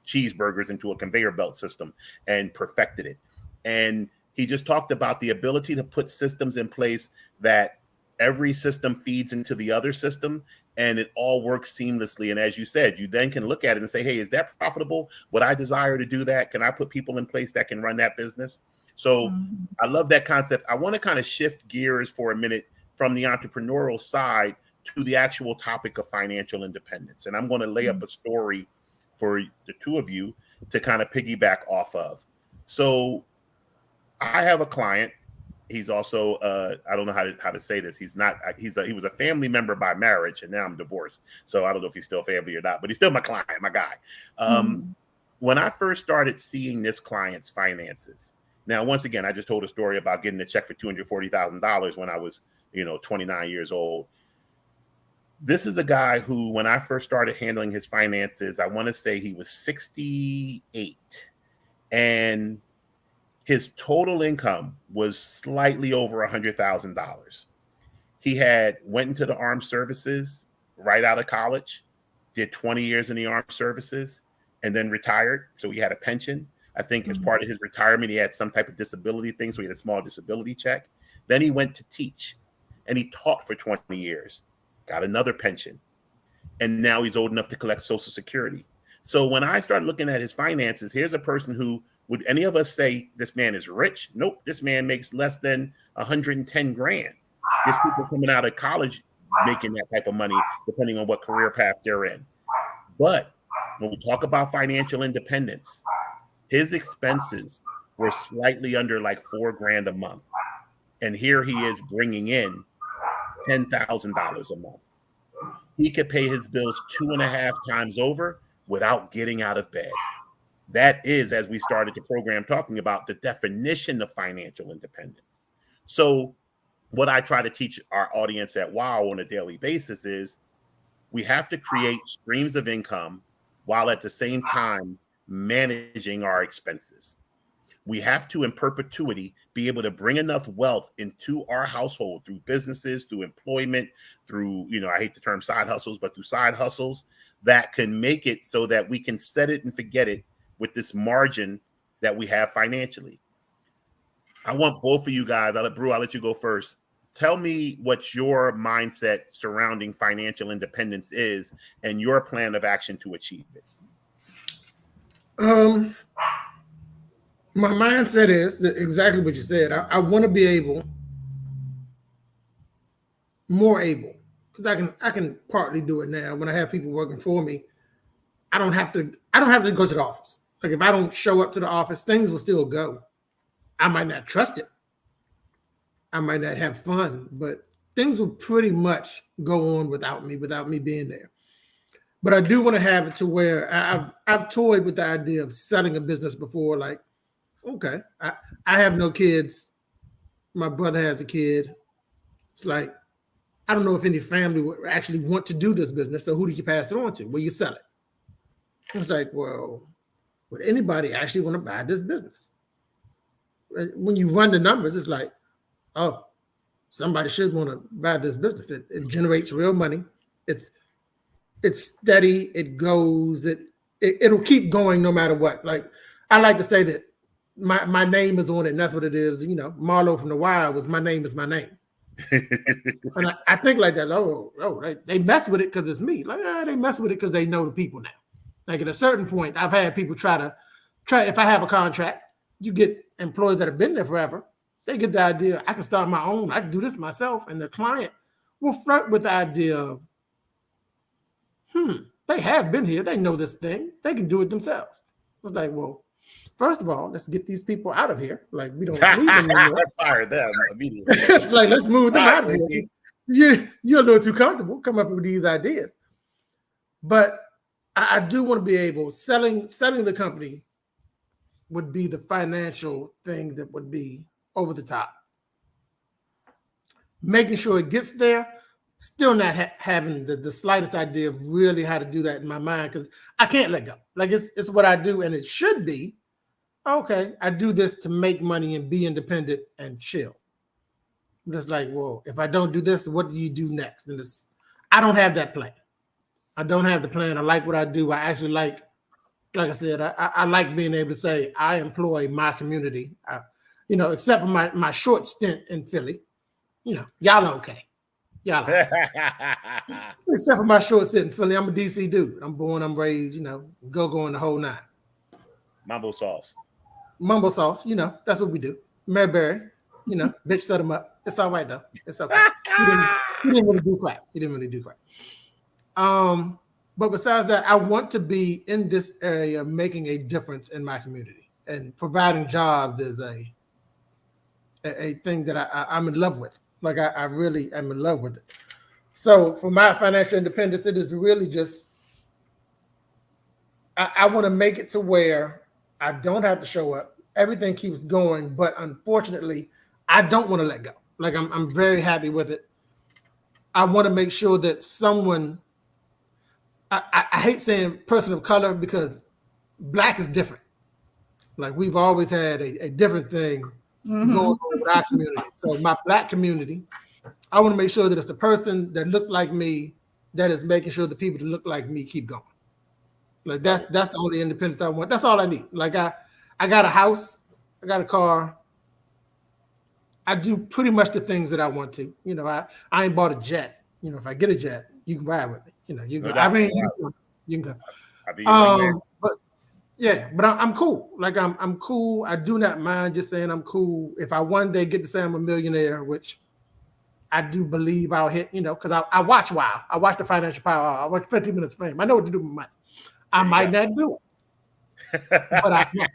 S1: cheeseburgers into a conveyor belt system and perfected it. And he just talked about the ability to put systems in place that every system feeds into the other system and it all works seamlessly. And as you said, you then can look at it and say, hey, is that profitable? Would I desire to do that? Can I put people in place that can run that business? So I love that concept. I want to kind of shift gears for a minute from the entrepreneurial side to the actual topic of financial independence. And I'm going to lay up a story for the two of you to kind of piggyback off of. So I have a client. He's also, I don't know how to say this. He was a family member by marriage, and now I'm divorced. So I don't know if he's still family or not, but he's still my client, my guy. When I first started seeing this client's finances, now, once again, I just told a story about getting a check for $240,000 when I was, 29 years old. This is a guy who, when I first started handling his finances, I want to say he was 68, and his total income was slightly over $100,000. He went into the armed services right out of college, did 20 years in the armed services, and then retired. So he had a pension. I think as part of his retirement, he had some type of disability thing. So he had a small disability check. Then he went to teach, and he taught for 20 years, got another pension. And now he's old enough to collect Social Security. So when I started looking at his finances, here's a person who, would any of us say this man is rich? Nope. This man makes less than 110 grand. There's people coming out of college making that type of money, depending on what career path they're in. But when we talk about financial independence, his expenses were slightly under like $4,000 a month. And here he is bringing in $10,000 a month. He could pay his bills 2.5 times over without getting out of bed. That is, as we started the program talking about, the definition of financial independence. So what I try to teach our audience at WOW on a daily basis is we have to create streams of income while at the same time managing our expenses. We have to, in perpetuity, be able to bring enough wealth into our household through businesses, through employment, through, I hate the term side hustles, but through side hustles that can make it so that we can set it and forget it with this margin that we have financially. I want both of you guys, I'll let you go first. Tell me what your mindset surrounding financial independence is and your plan of action to achieve it.
S4: My mindset is exactly what you said. I want to be more able, because I can partly do it now. When I have people working for me, I don't have to go to the office. Like if I don't show up to the office, things will still go. I might not trust it. I might not have fun, but things will pretty much go on without me being there. But I do want to have it to where I've toyed with the idea of selling a business before. Like, okay, I have no kids. My brother has a kid. It's like, I don't know if any family would actually want to do this business. So who do you pass it on to? Well, you sell it. It's like, well, would anybody actually want to buy this business? When you run the numbers, it's like, oh, somebody should want to buy this business. It generates real money. It's steady. It goes. It'll keep going no matter what. Like I like to say that my name is on it, and that's what it is. Marlo from The Wire was my name is my name. And I think like that. Oh, they mess with it because it's me. Like they mess with it because they know the people now. Like at a certain point, I've had people try. If I have a contract, you get employees that have been there forever. They get the idea, I can start my own. I can do this myself. And the client will flirt with the idea of, they have been here. They know this thing. They can do it themselves. I was like, well, first of all, let's get these people out of here. Like, we don't need them anymore.
S1: Let's fire them immediately.
S4: It's like, let's move them out of here. You're a little too comfortable. Come up with these ideas. But I do want to be able, selling the company would be the financial thing that would be over the top. Making sure it gets there, still not having the slightest idea of really how to do that in my mind, because I can't let go. Like it's what I do, and it should be, okay, I do this to make money and be independent and chill. I'm just like, well, if I don't do this, what do you do next? And I don't have that plan. I don't have the plan. I like what I do. I actually like I said, I like being able to say I employ my community. Except for my short stint in Philly, y'all okay. Y'all except for my short stint in Philly, I'm a DC dude. I'm born, I'm raised, go in the whole nine.
S1: Mumbo sauce,
S4: that's what we do. Mary Berry, bitch set him up. It's all right though. It's okay. He didn't really do crap. But besides that, I want to be in this area making a difference in my community, and providing jobs is a thing that I'm in love with. Like I really am in love with it. So for my financial independence, it is really just, I want to make it to where I don't have to show up. Everything keeps going, but unfortunately, I don't want to let go. Like I'm very happy with it. I want to make sure that someone, I hate saying person of color, because Black is different. Like we've always had a different thing going on with our community. So my Black community, I want to make sure that it's the person that looks like me that is making sure the people that look like me keep going. Like that's the only independence I want. That's all I need. Like I got a house, I got a car. I do pretty much the things that I want to. I ain't bought a jet. If I get a jet, you can ride with me. You can. You can go. But I'm cool. Like I'm cool. I do not mind just saying I'm cool. If I one day get to say I'm a millionaire, which I do believe I'll hit, because I watch WOW. I watch the Financial Power. I watch 50 Minutes of Fame. I know what to do with money. I might not do it, but I can.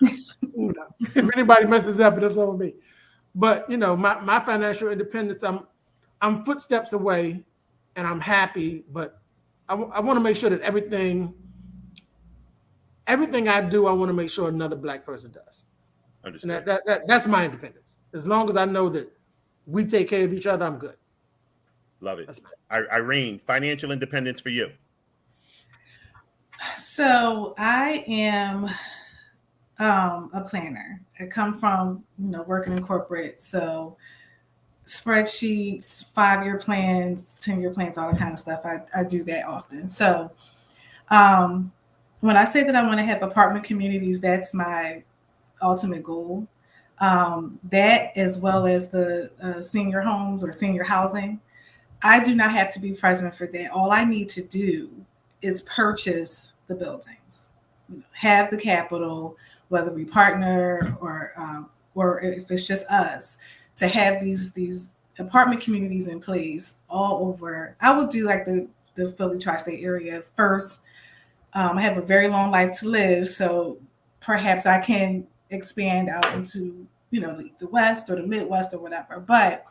S4: If anybody messes up, it's on me. But my financial independence, I'm footsteps away, and I'm happy. But I want to make sure that everything I do, I want to make sure another Black person does. Understand. And that's my independence. As long as I know that we take care of each other, I'm good.
S1: Love it. Irene, financial independence for you.
S3: So I am a planner. I come from, working in corporate. So spreadsheets, 5-year plans, 10-year plans, all that kind of stuff. I do that often. So when I say that I want to have apartment communities, that's my ultimate goal. That, as well as the senior homes or senior housing, I do not have to be present for that. All I need to do is purchase the buildings, have the capital, whether we partner or if it's just us, to have these apartment communities in place all over. I will do like the Philly tri-state area first. I have a very long life to live, so perhaps I can expand out into the West or the Midwest or whatever. But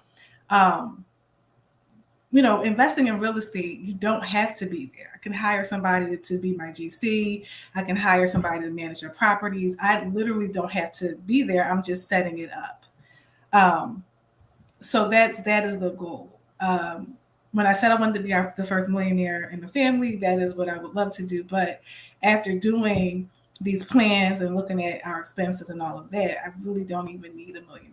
S3: investing in real estate, you don't have to be there. I can hire somebody to be my GC. I can hire somebody to manage their properties. I literally don't have to be there. I'm just setting it up. So that is the goal. When I said I wanted to be the first millionaire in the family, that is what I would love to do. But after doing these plans and looking at our expenses and all of that, I really don't even need $1 million.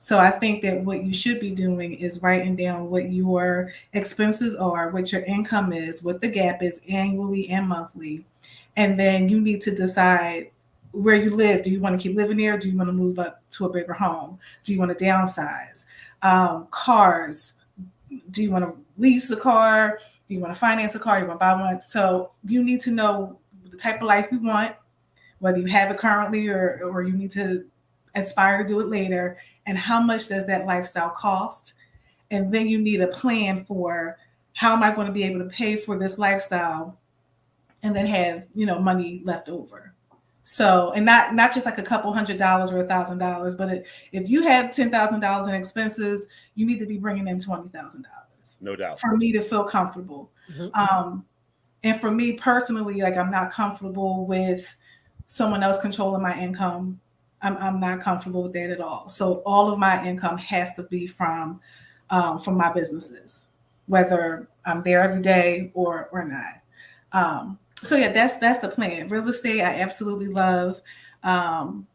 S3: So I think that what you should be doing is writing down what your expenses are, what your income is, what the gap is annually and monthly. And then you need to decide where you live. Do you want to keep living there? Do you want to move up to a bigger home? Do you want to downsize? Cars. Do you want to lease a car? Do you want to finance a car? You want to buy one? So you need to know the type of life you want, whether you have it currently or you need to aspire to do it later, and how much does that lifestyle cost? And then you need a plan for how am I going to be able to pay for this lifestyle and then have, money left over. So, and not just like a couple $100 or $1,000, but if you have $10,000 in expenses, you need to be bringing in $20,000.
S1: No doubt.
S3: For me to feel comfortable. And for me personally, like I'm not comfortable with someone else controlling my income. I'm not comfortable with that at all. So all of my income has to be from my businesses, whether I'm there every day or not. So yeah, that's the plan. Real estate, I absolutely love, and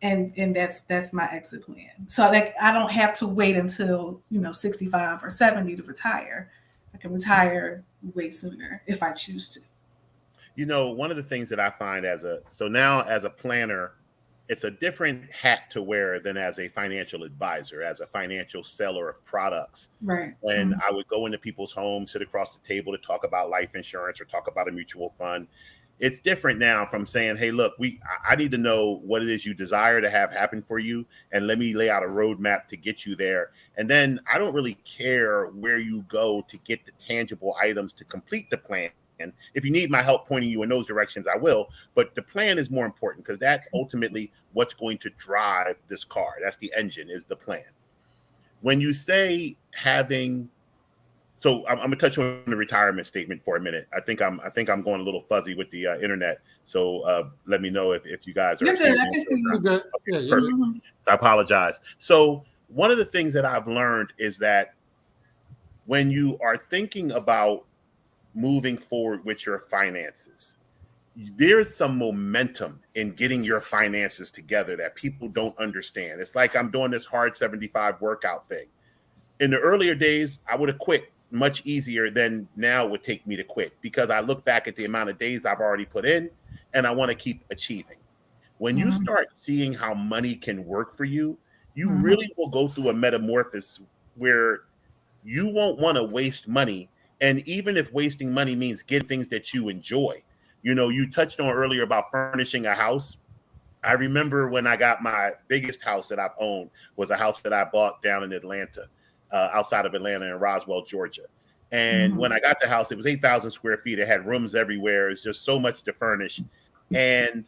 S3: that's my exit plan. So like I don't have to wait until 65 or 70 to retire. I can retire way sooner if I choose to.
S1: One of the things that I find as a planner, it's a different hat to wear than as a financial advisor, as a financial seller of products.
S3: Right.
S1: And I would go into people's homes, sit across the table to talk about life insurance or talk about a mutual fund. It's different now from saying, hey, look, I need to know what it is you desire to have happen for you, and let me lay out a roadmap to get you there. And then I don't really care where you go to get the tangible items to complete the plan. And if you need my help pointing you in those directions, I will. But the plan is more important because that's ultimately what's going to drive this car. That's the engine, is the plan. When you say so I'm going to touch on the retirement statement for a minute. I think I'm going a little fuzzy with the internet. So let me know if you guys are.
S3: You're good. I can see you.
S1: Okay, yeah, perfect. Mm-hmm. I apologize. So one of the things that I've learned is that when you are thinking about moving forward with your finances, there's some momentum in getting your finances together that people don't understand. It's like I'm doing this hard 75 workout thing. In the earlier days, I would have quit much easier than now would take me to quit, because I look back at the amount of days I've already put in and I want to keep achieving. When you start seeing how money can work for you, you really will go through a metamorphosis where you won't want to waste money. And even if wasting money means getting things that you enjoy, you touched on earlier about furnishing a house. I remember when I got my biggest house that I've owned was a house that I bought down in Atlanta, outside of Atlanta in Roswell, Georgia. And when I got the house, it was 8,000 square feet. It had rooms everywhere. It's just so much to furnish. And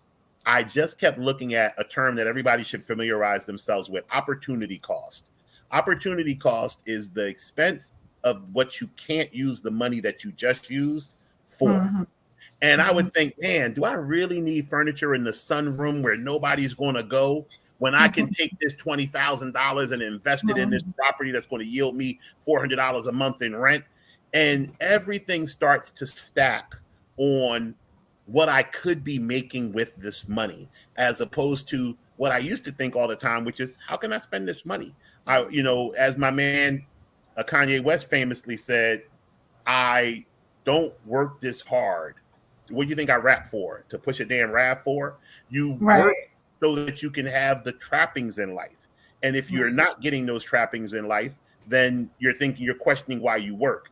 S1: I just kept looking at a term that everybody should familiarize themselves with: opportunity cost. Opportunity cost is the expense of what you can't use the money that you just used for. And I would think, man, do I really need furniture in the sunroom where nobody's going to go, when I can take this $20,000 and invest it in this property that's going to yield me $400 a month in rent? And everything starts to stack on what I could be making with this money, as opposed to what I used to think all the time, which is, how can I spend this money? As my man Kanye West famously said, I don't work this hard. What do you think I rap for? To push a damn rap for? You work so that you can have the trappings in life. And if you're not getting those trappings in life, then you're questioning why you work.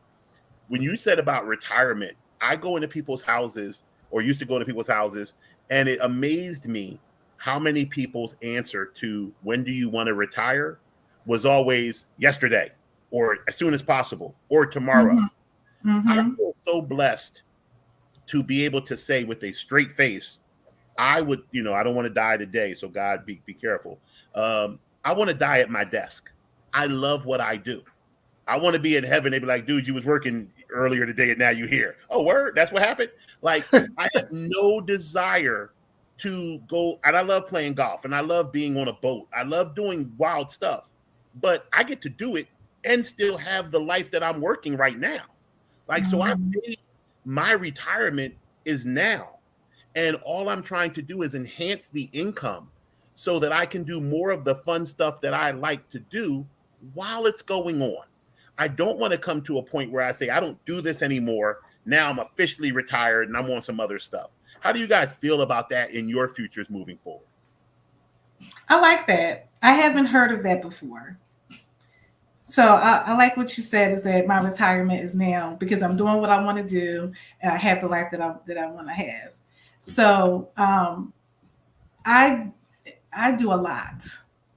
S1: When you said about retirement, I go into people's houses, or used to go into people's houses, and it amazed me how many people's answer to when do you want to retire was always yesterday, or as soon as possible, or tomorrow. I feel so blessed to be able to say with a straight face, I would, I don't want to die today, so God, be careful. I want to die at my desk. I love what I do. I want to be in heaven. They'd be like, dude, you was working earlier today and now you're here. Oh, word? That's what happened? Like, I have no desire to go. And I love playing golf, and I love being on a boat. I love doing wild stuff, but I get to do it and still have the life that I'm working right now. Like, so I made my retirement is now. And all I'm trying to do is enhance the income so that I can do more of the fun stuff that I like to do while it's going on. I don't want to come to a point where I say, I don't do this anymore. Now I'm officially retired and I'm on some other stuff. How do you guys feel about that in your futures moving forward?
S3: I like that. I haven't heard of that before. So I like what you said, is that my retirement is now because I'm doing what I want to do and I have the life that I want to have. So I do a lot,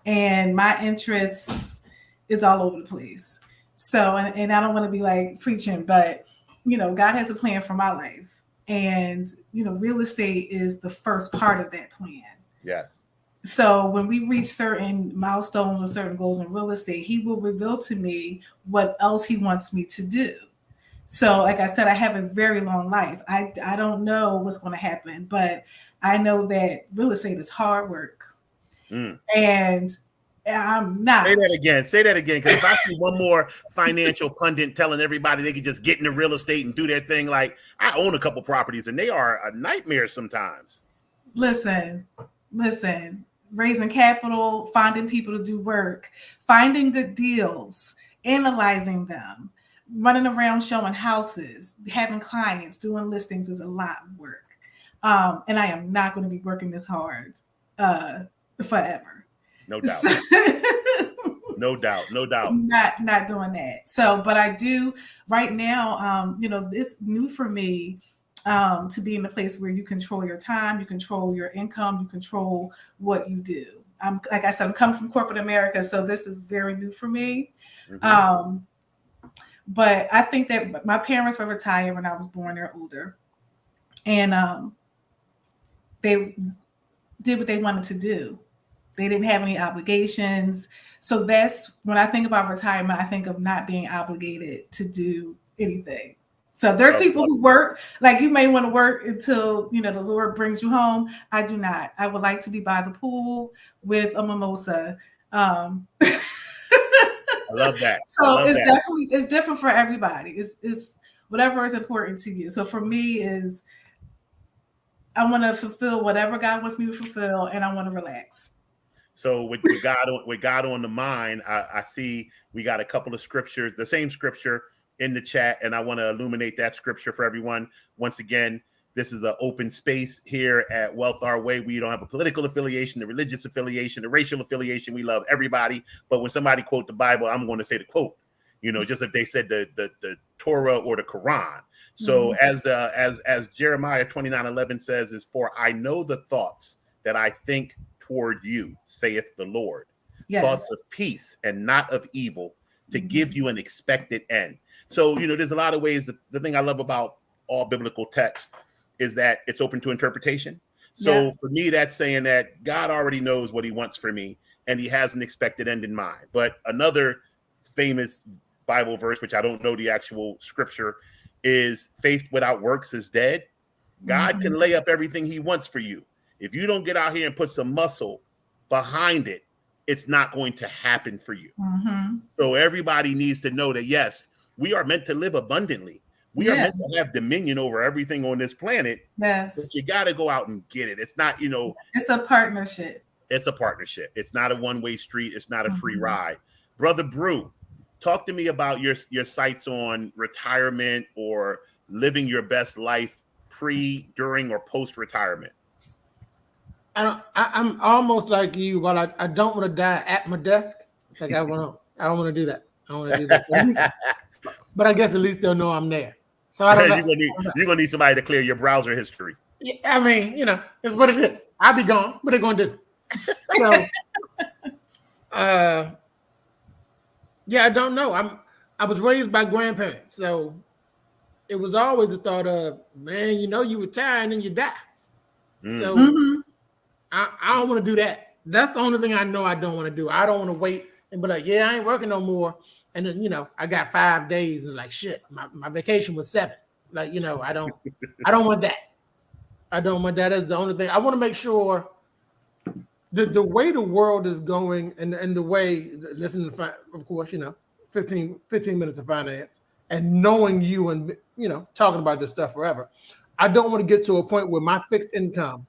S3: and my interest is all over the place. So and I don't want to be like preaching, but God has a plan for my life, and real estate is the first part of that plan.
S1: Yes.
S3: So when we reach certain milestones or certain goals in real estate, he will reveal to me what else he wants me to do. So like I said, I have a very long life. I don't know what's going to happen, but I know that real estate is hard work. And I'm not.
S1: Say that again. Because if I see one more financial pundit telling everybody they can just get into real estate and do their thing, like I own a couple properties and they are a nightmare sometimes.
S3: Listen. Raising capital, finding people to do work, finding good deals, analyzing them, running around showing houses, having clients, doing listings is a lot of work. And I am not going to be working this hard forever.
S1: No doubt. No doubt.
S3: Not doing that. So, but I do right now, it's new for me to be in a place where you control your time, you control your income, you control what you do. Like I said, I'm coming from corporate America, so this is very new for me. Mm-hmm. But I think that my parents were retired when I was born. They're older, and they did what they wanted to do. They didn't have any obligations. So that's when I think about retirement, I think of not being obligated to do anything. So there's people who work, like you may want to work until, the Lord brings you home. I do not. I would like to be by the pool with a mimosa.
S1: I love that.
S3: So it's different for everybody. It's whatever is important to you. So for me is I want to fulfill whatever God wants me to fulfill, and I want to relax.
S1: So with God on the mind, I see we got a couple of scriptures, the same scripture in the chat, and I want to illuminate that scripture for everyone. Once again, this is an open space here at Wealth Our Way. We don't have a political affiliation, a religious affiliation, a racial affiliation. We love everybody. But when somebody quote the Bible, I'm going to say the quote, just if they said the Torah or the Quran. So as Jeremiah 29:11 says, is for I know the thoughts that I think toward you, saith the Lord. Yes. Thoughts of peace and not of evil, to give you an expected end. So, there's a lot of ways. The thing I love about all biblical text is that it's open to interpretation. So for me, that's saying that God already knows what he wants for me, and he has an expected end in mind. But another famous Bible verse, which I don't know the actual scripture, is faith without works is dead. God can lay up everything he wants for you. If you don't get out here and put some muscle behind it, it's not going to happen for you. So everybody needs to know that, yes, we are meant to live abundantly. We are meant to have dominion over everything on this planet.
S3: Yes.
S1: But you got to go out and get it. It's not,
S3: it's a partnership.
S1: It's a partnership. It's not a one-way street. It's not a free ride. Brother Bru, talk to me about your sights on retirement or living your best life pre, during, or post-retirement.
S4: I'm almost like you, but I don't want to die at my desk. Like I don't want to do that. I want to do that. But I guess at least they'll know I'm there. So I don't know.
S1: You're gonna need somebody to clear your browser history.
S4: Yeah, I mean, it's what it is. I'll be gone. What are they gonna do? So, yeah, I don't know. I was raised by grandparents, so it was always the thought of, man, you retire and then you die. So I don't want to do that. That's the only thing I know I don't want to do. I don't want to wait and be like, yeah, I ain't working no more. And then, I got 5 days and like, shit, my vacation was 7. Like, I don't want that. I don't want that. That's the only thing. I want to make sure the way the world is going and the way, listening to, of course, 15 minutes of finance and knowing you and, talking about this stuff forever. I don't want to get to a point where my fixed income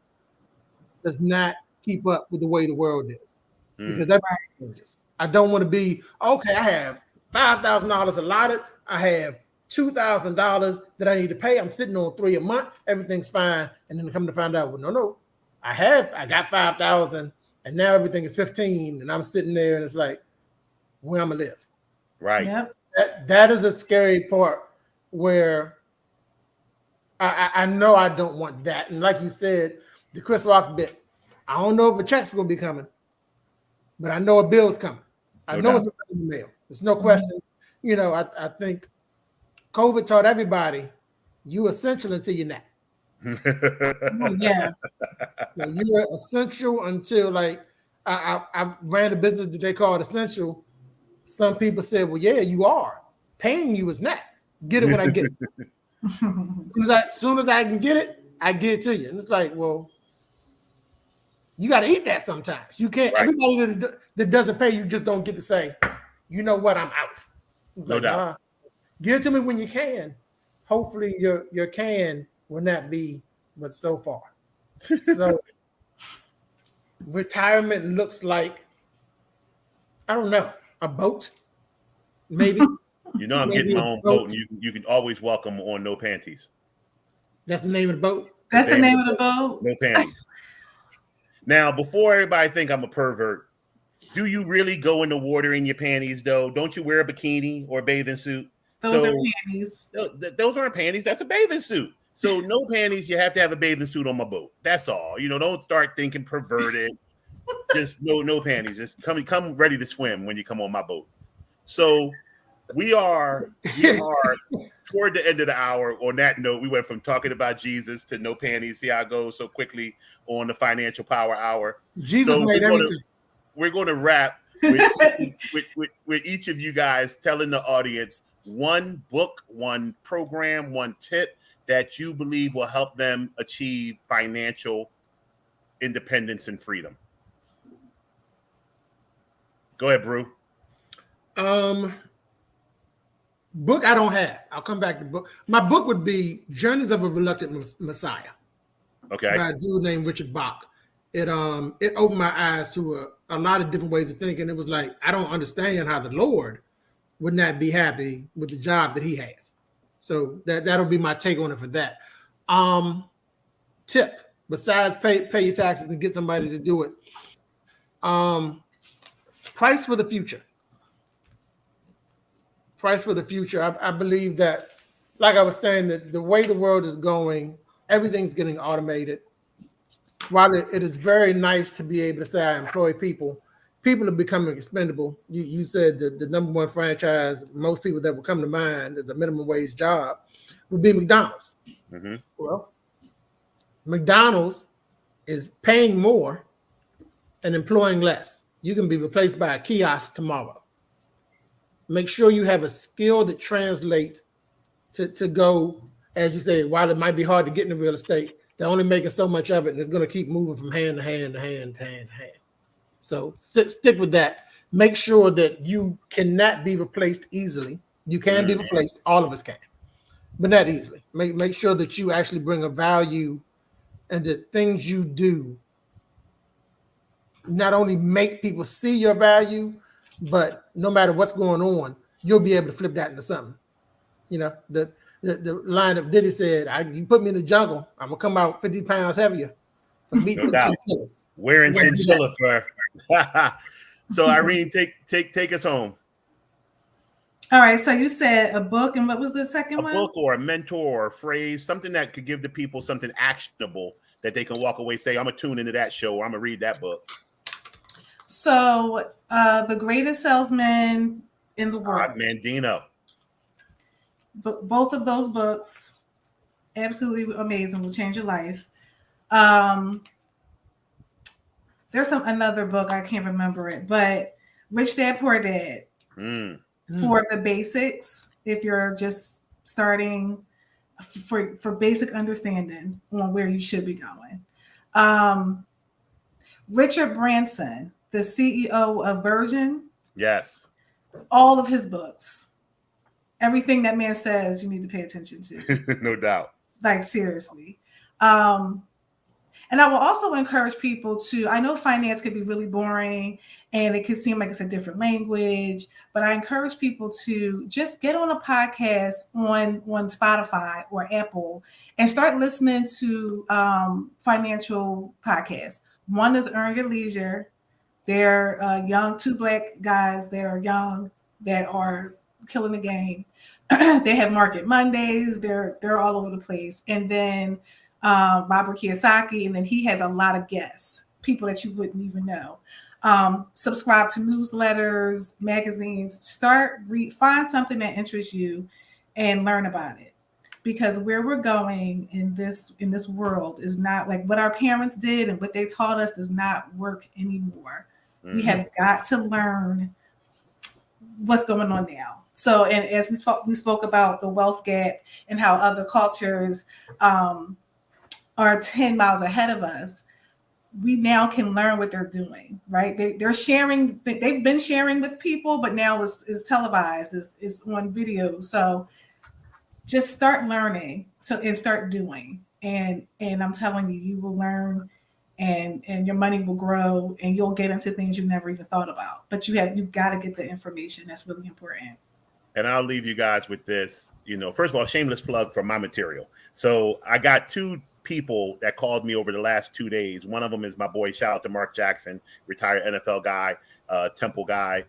S4: does not keep up with the way the world is, because everything changes. I don't want to be, okay, I have $5,000 allotted. I have $2,000 that I need to pay. I'm sitting on $3 a month. Everything's fine. And then come to find out, well, no, I got 5,000 and now everything is 15 and I'm sitting there and it's like, where I'm gonna live?
S1: Right.
S3: Yep.
S4: That is a scary part where I know I don't want that. And like you said, the Chris Rock bit, I don't know if a check's going to be coming, but I know a bill's coming. I
S1: No
S4: know
S1: doubt.
S4: it's in the mail. There's no question. You know, I think COVID taught everybody you essential until you're not.
S3: Oh, yeah.
S4: Like, you're essential until, like, I ran a business that they called essential. Some people said, well, yeah, you are. Paying you is not. Get it when I get it. As soon as I can get it, I get it to you. And it's like, well, you got to eat that sometimes. You can't.
S1: Right.
S4: Everybody that doesn't pay you just don't get to say, you know what, I'm out. It's
S1: No
S4: like,
S1: doubt.
S4: nah, give it to me when you can. Hopefully your can will not be but so far. So retirement looks like, I don't know, a boat, maybe.
S1: You know, I'm
S4: Maybe
S1: getting my
S4: a
S1: own
S4: boat.
S1: boat, and you can always welcome on No Panties.
S4: That's the name of the boat.
S3: That's the name of the boat.
S1: No Panties. Now, before everybody think I'm a pervert, do you really go in the water in your panties, though? Don't you wear a bikini or a bathing suit?
S3: Those are panties.
S1: Those aren't panties. That's a bathing suit. So no panties. You have to have a bathing suit on my boat. That's all. You know, don't start thinking perverted. Just no panties. Just come ready to swim when you come on my boat. So we are toward the end of the hour. On that note, we went from talking about Jesus to no panties. See how it goes so quickly on the Financial Power Hour.
S4: Jesus
S1: so
S4: made everything.
S1: We're going to wrap with each of you guys telling the audience one book, one program, one tip that you believe will help them achieve financial independence and freedom. Go ahead, Bru.
S4: Book I don't have. I'll come back to book. My book would be Journeys of a Reluctant Messiah.
S1: Okay.
S4: By a dude named Richard Bach. It opened my eyes to a lot of different ways of thinking. It was like, I don't understand how the Lord would not be happy with the job that he has. So that'll be my take on it for that. Tip, besides pay your taxes and get somebody to do it. Price for the future. Price for the future. I believe that, like I was saying, that the way the world is going, everything's getting automated. While it is very nice to be able to say I employ people, people are becoming expendable. You said the number one franchise, most people that will come to mind as a minimum wage job would be McDonald's.
S1: Mm-hmm.
S4: Well, McDonald's is paying more and employing less. You can be replaced by a kiosk tomorrow. Make sure you have a skill that translates to go, as you say, while it might be hard to get into real estate, they're only making so much of it, and it's going to keep moving from hand to hand to hand to hand to hand. So stick with that. Make sure that you cannot be replaced easily. You can be replaced. All of us can, but not easily. Make sure that you actually bring a value, and that things you do not only make people see your value, but no matter what's going on, you'll be able to flip that into something. You know, the line of Diddy said, you put me in the jungle, I'm going to come out 50 pounds heavier for meat and chinchillas.
S1: Wearing chinchilla fur. So, Irene, take us home.
S3: All right. So you said a book, and what was the second one?
S1: A book or a mentor or a phrase, something that could give the people something actionable that they can walk away, say, I'm going to tune into that show, or I'm going to read that book.
S3: So, The Greatest Salesman in the World.
S1: Mandino.
S3: Both of those books, absolutely amazing, will change your life. There's another book, I can't remember it, but Rich Dad Poor Dad. For the basics, if you're just starting, for basic understanding on where you should be going. Richard Branson, the CEO of Virgin.
S1: Yes.
S3: All of his books. Everything that man says, you need to pay attention to.
S1: No doubt.
S3: Like, seriously. And I will also encourage people to, I know finance can be really boring and it can seem like it's a different language, but I encourage people to just get on a podcast on Spotify or Apple and start listening to financial podcasts. One is Earn Your Leisure. They're young, two Black guys that are young, that are killing the game. They have Market Mondays. They're all over the place. And then Robert Kiyosaki, and then he has a lot of guests, people that you wouldn't even know. Subscribe to newsletters, magazines. Find something that interests you, and learn about it. Because where we're going in this world is not like what our parents did, and what they taught us does not work anymore. Mm-hmm. We have got to learn what's going on now. So, and as we spoke about the wealth gap and how other cultures are 10 miles ahead of us, we now can learn what they're doing, right? They're sharing, they've been sharing with people, but now it's televised, it's on video. So just start learning and start doing. And I'm telling you, you will learn, and your money will grow, and you'll get into things you never even thought about. But you've got to get the information. That's really important.
S1: And I'll leave you guys with this. First of all, shameless plug for my material. So I got 2 people that called me over the last 2 days. One of them is my boy, shout out to Mark Jackson, retired NFL guy, Temple guy,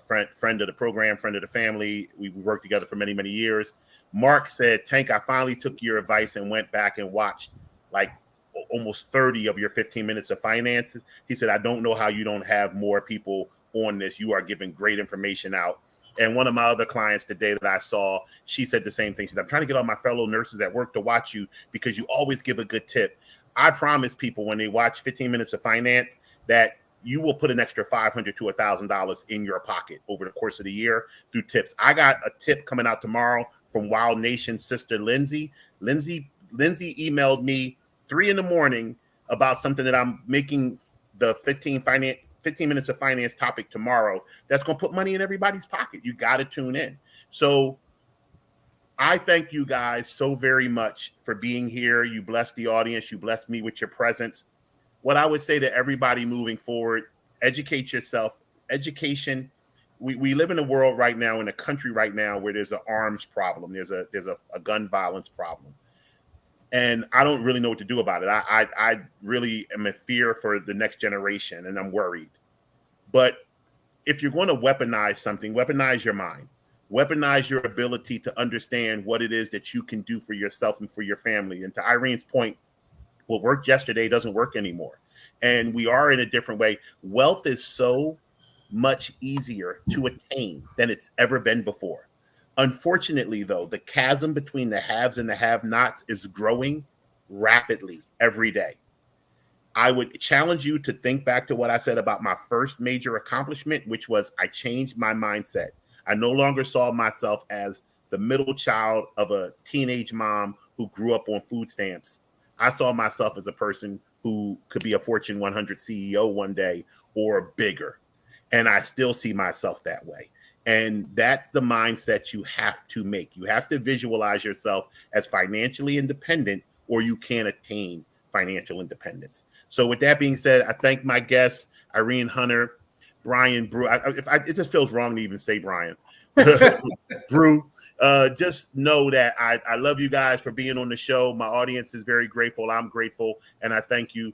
S1: friend of the program, friend of the family. We worked together for many, many years. Mark said, Tank, I finally took your advice and went back and watched like almost 30 of your 15 minutes of finances. He said, I don't know how you don't have more people on this. You are giving great information out. And one of my other clients today that I saw, she said the same thing. She said, I'm trying to get all my fellow nurses at work to watch you because you always give a good tip. I promise people when they watch 15 minutes of finance that you will put an extra $500 to $1,000 in your pocket over the course of the year through tips. I got a tip coming out tomorrow from Wild Nation's sister, Lindsay. Lindsay emailed me 3 a.m. about something that I'm making the 15 minutes of finance topic tomorrow. That's going to put money in everybody's pocket. You got to tune in. So I thank you guys so very much for being here. You blessed the audience. You blessed me with your presence. What I would say to everybody moving forward, educate yourself. Education. We live in a world right now, in a country right now, where there's an arms problem. There's a gun violence problem. And I don't really know what to do about it. I really am in fear for the next generation, and I'm worried. But if you're going to weaponize something, weaponize your mind. Weaponize your ability to understand what it is that you can do for yourself and for your family. And to Irene's point, what worked yesterday doesn't work anymore. And we are in a different way. Wealth is so much easier to attain than it's ever been before. Unfortunately, though, the chasm between the haves and the have-nots is growing rapidly every day. I would challenge you to think back to what I said about my first major accomplishment, which was I changed my mindset. I no longer saw myself as the middle child of a teenage mom who grew up on food stamps. I saw myself as a person who could be a Fortune 100 CEO one day or bigger. And I still see myself that way. And that's the mindset you have to make. You have to visualize yourself as financially independent, or you can't attain financial independence. So with that being said, I thank my guests, Irene Hunter, Bryan Bru. It just feels wrong to even say Bryan Bru. Just know that I love you guys for being on the show. My audience is very grateful. I'm grateful. And I thank you,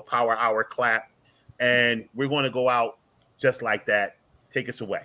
S1: Power Hour clap. And we're going to go out just like that. Take us away.